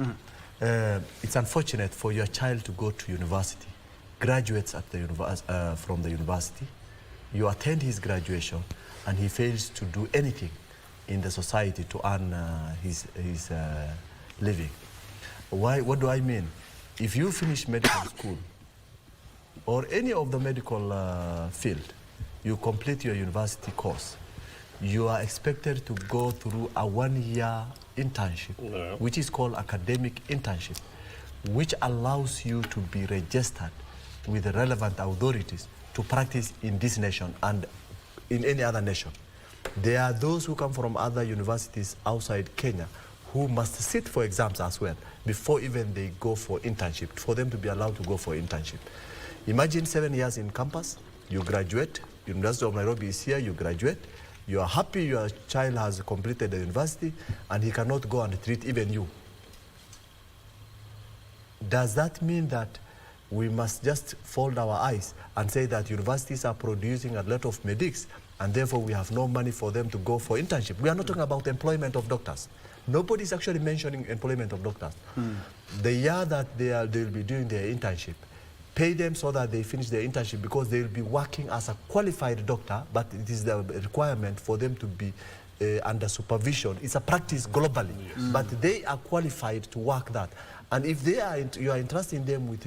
It's unfortunate for your child to go to university, graduates at the from the university, you attend his graduation, and he fails to do anything in the society to earn his living. What do I mean? If you finish medical school or any of the medical field, you complete your university course, you are expected to go through a 1-year internship, which is called academic internship, which allows you to be registered with the relevant authorities to practice in this nation and in any other nation. There are those who come from other universities outside Kenya who must sit for exams as well before even they go for internship, for them to be allowed to go for internship. Imagine 7 years in campus, you graduate, University of Nairobi is here, you graduate, you are happy your child has completed the university and he cannot go and treat even you. Does that mean that we must just fold our eyes and say that universities are producing a lot of medics and therefore we have no money for them to go for internship? We are not talking about employment of doctors. Nobody is actually mentioning employment of doctors. The year that they'll be doing their internship, pay them so that they finish their internship, because they'll be working as a qualified doctor, but it is the requirement for them to be under supervision. It's a practice globally, but they are qualified to work that. And if they are, you are entrusting them with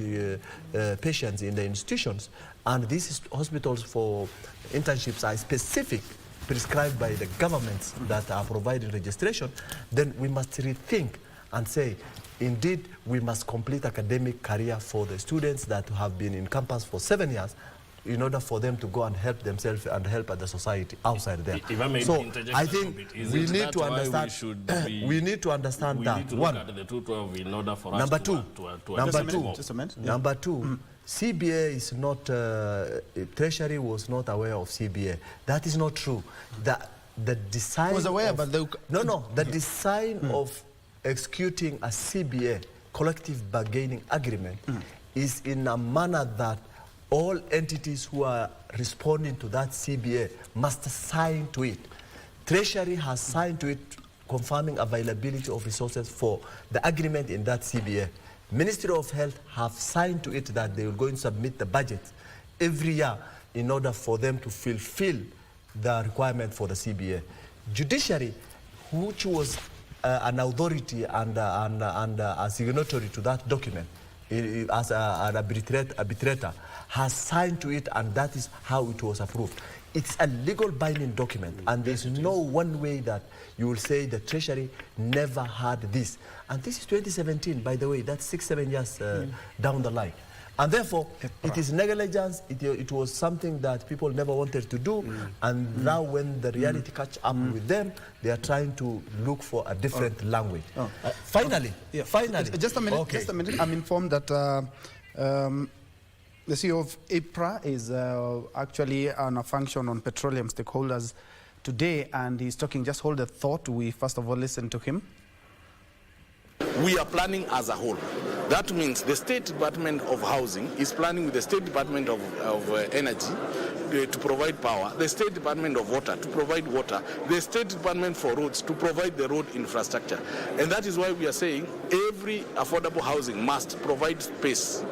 patients in the institutions, and these hospitals for internships are specific, prescribed by the governments that are providing registration, then we must rethink and say, indeed, we must complete academic career for the students that have been in campus for 7 years. in order for them to go and help themselves and help other society outside there. If I may so interject I a think bit, is we it need that to why understand. We need to understand we that need to one. look at the 212 in order for us Number to two. Just a minute. Number two. CBA is not. Treasury was not aware of CBA. That is not true. The design was aware, of, but they... the design of executing a CBA, collective bargaining agreement, is in a manner that all entities who are responding to that CBA must sign to it. Treasury has signed to it, confirming availability of resources for the agreement in that CBA. Ministry of Health have signed to it that they will go and submit the budget every year in order for them to fulfill the requirement for the CBA. Judiciary, which was an authority and a signatory to that document, as an arbitrator, has signed to it, and that is how it was approved. It's a legal binding document, and there's no one way that you will say the Treasury never had this. And this is 2017, by the way, that's 6-7 years down the line. And therefore, it is negligence. It was something that people never wanted to do. And now when the reality catch up with them, they are trying to look for a different language. Finally, Just a minute, okay. just a minute. I'm informed that the CEO of IPRA is actually on a function on petroleum stakeholders today, and he's talking. Just hold the thought. We first of all listen to him. We are planning as a whole. That means the State Department of Housing is planning with the State Department of Energy to provide power, the State Department of Water to provide water, the State Department for Roads to provide the road infrastructure. And that is why we are saying every affordable housing must provide space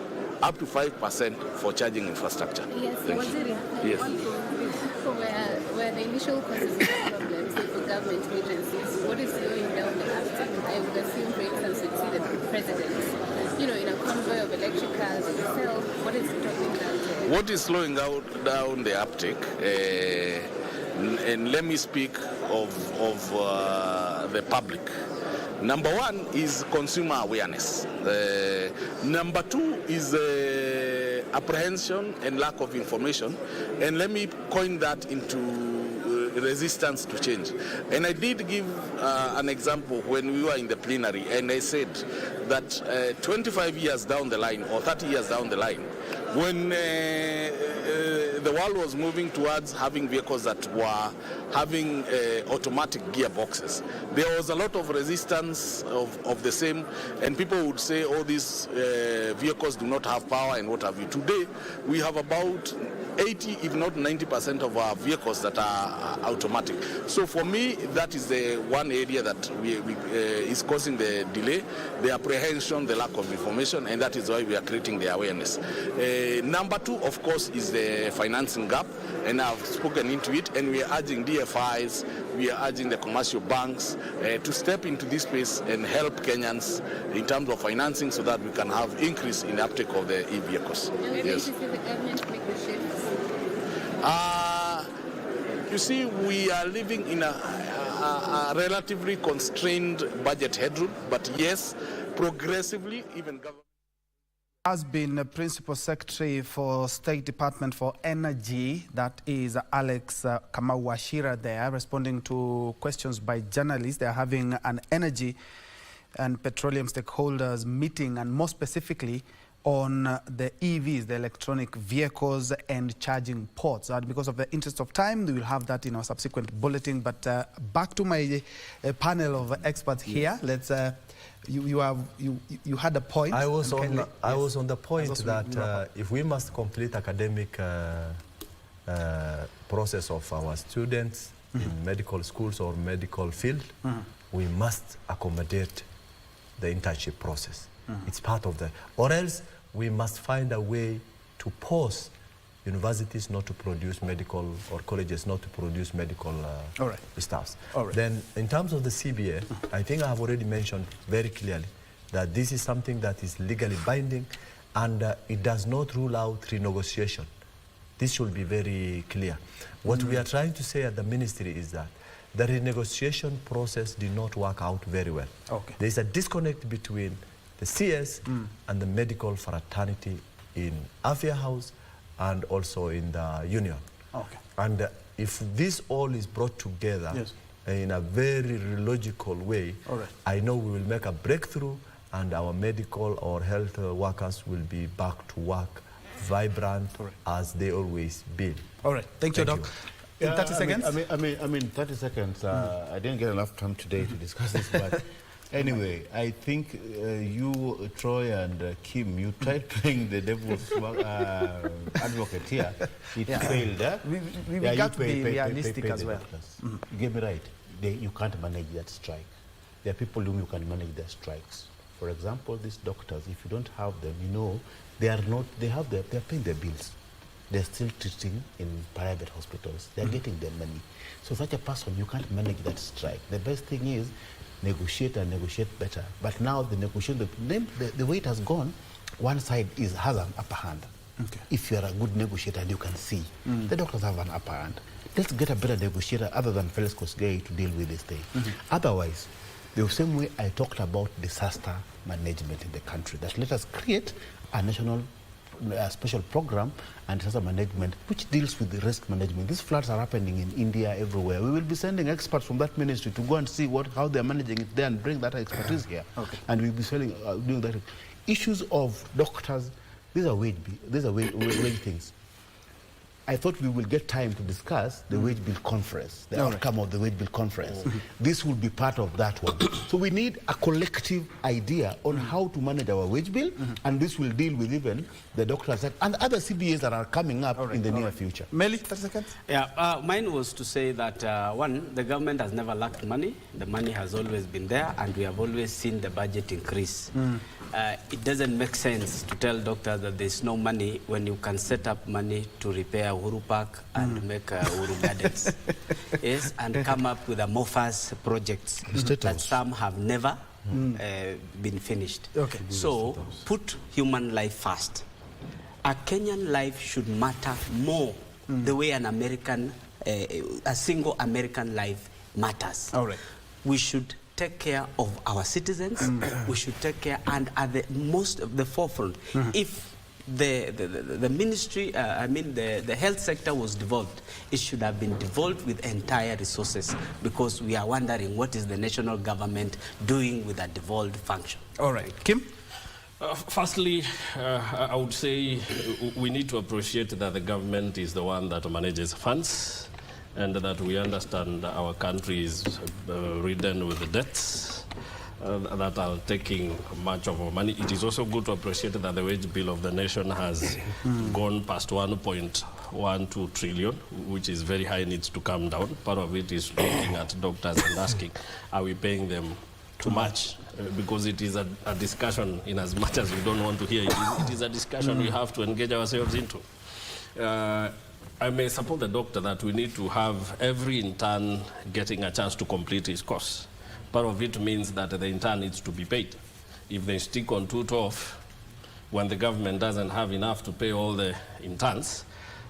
up to 5% for charging infrastructure. Yes, Waziri, yes. Where the initial causes of problems for government agencies, what is slowing down the uptake? I would assume, for instance, you'd see the president, in a convoy of electric cars itself. What is stopping that? What is slowing down the uptake? And let me speak of the public. Number one is consumer awareness. Number two is apprehension and lack of information. And let me coin that into resistance to change. And I did give an example when we were in the plenary, and I said that 25 years down the line or 30 years down the line, when the world was moving towards having vehicles that were having automatic gearboxes, there was a lot of resistance of the same, and people would say, oh, these vehicles do not have power and what have you. Today, we have about 80, if not 90% of our vehicles that are automatic. So for me, that is the one area that is causing the delay, the apprehension, the lack of information, and that is why we are creating the awareness. Number two, of course, is the financing gap, and I've spoken into it, and we are urging DFIs, we are urging the commercial banks to step into this space and help Kenyans in terms of financing so that we can have increase in the uptake of the e-vehicles. Yes. The government make the shifts? You see, we are living in a relatively constrained budget headroom, but yes, progressively, even government Has been a Principal Secretary for State Department for Energy, that is Alex Kamau Wachira there, responding to questions by journalists. They are having an energy and petroleum stakeholders meeting, and more specifically on the EVs, the electronic vehicles and charging ports. And because of the interest of time, we will have that in our subsequent bulletin. But back to my panel of experts here. Let's. You had a point. I was on the point that if we must complete academic process of our students in medical schools or medical field, we must accommodate the internship process. It's part of the, or else we must find a way to pause universities not to produce medical, or colleges not to produce medical staffs. Then in terms of the CBA, I think I have already mentioned very clearly that this is something that is legally binding, and it does not rule out renegotiation. This should be very clear. What we are trying to say at the ministry is that the renegotiation process did not work out very well. There is a disconnect between the CS and the medical fraternity in Afia House and also in the union. Okay. And if this all is brought together in a very logical way, I know we will make a breakthrough, and our medical or health workers will be back to work, vibrant as they always been. All right. Thank you, Doc. In 30 seconds? I mean, 30 seconds. I didn't get enough time today to discuss this, but anyway, I think you, Troy, and Kim, you tried playing the devil's advocate here. It failed. We got to be realistic as well. You get me right. You can't manage that strike. There are people whom you can manage their strikes. For example, these doctors, if you don't have them, you know, they're paying their bills. They're still treating in private hospitals. They're getting their money. So such a person, you can't manage that strike. The best thing is negotiate and negotiate better. But now the negotiation, the way it has gone, one side has an upper hand. Okay. If you are a good negotiator and you can see, the doctors have an upper hand. Let's get a better negotiator other than Felix Kosgei to deal with this thing. Otherwise, the same way I talked about disaster management in the country, that let us create a national special program and disaster management which deals with the risk management. These floods are happening in India, everywhere. We will be sending experts from that ministry to go and see how they're managing it there and bring that expertise here. Okay. And we'll be doing that. Issues of doctors, these are wage things. I thought we will get time to discuss the wage bill conference, the outcome of the wage bill conference. This will be part of that one. So we need a collective idea on how to manage our wage bill, and this will deal with even the doctors and other CBAs that are coming up in the near future. Meli, 30 seconds? Yeah, mine was to say that, one, the government has never lacked money. The money has always been there, and we have always seen the budget increase. It doesn't make sense to tell doctors that there's no money when you can set up money to repair Uhuru Park and make Uhuru Gardens. Yes, and come up with amorphous projects that some have never been finished. Okay. So put human life first. A Kenyan life should matter more the way an American, a single American life matters. All right. We should take care of our citizens. We should take care, and at the forefront. If the ministry, the health sector was devolved, it should have been devolved with entire resources, because we are wondering what is the national government doing with a devolved function. All right. Kim? Firstly, I would say we need to appreciate that the government is the one that manages funds, and that we understand our country is ridden with the debts that are taking much of our money. It is also good to appreciate that the wage bill of the nation has gone past 1.12 trillion, which is very high, needs to come down. Part of it is looking at doctors and asking, are we paying them too much? Because it is a discussion, in as much as we don't want to hear it, it is a discussion we have to engage ourselves into. I may support the doctor that we need to have every intern getting a chance to complete his course. Part of it means that the intern needs to be paid. If they stick on 212, when the government doesn't have enough to pay all the interns,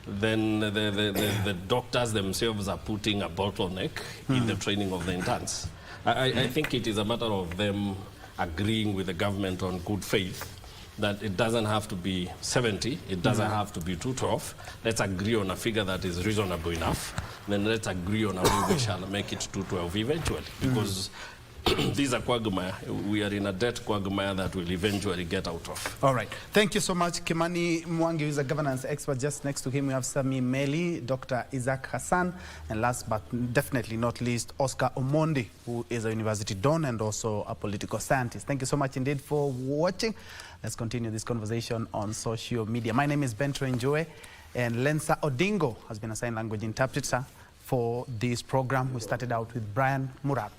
then the doctors themselves are putting a bottleneck in the training of the interns. I think it is a matter of them agreeing with the government on good faith that it doesn't have to be 70, it doesn't have to be 212. Let's agree on a figure that is reasonable enough. Then let's agree on a way we shall make it 212 eventually. Because these are quagmire. We are in a debt quagmire that we'll eventually get out of. All right. Thank you so much. Kimani Mwangi is a governance expert. Just next to him, we have Sami Meli, Dr. Isaac Hassan, and last but definitely not least, Oscar Omondi, who is a university don and also a political scientist. Thank you so much indeed for watching. Let's continue this conversation on social media. My name is Njue, and Lensa Odingo has been a sign language interpreter for this program. We started out with Brian Murab.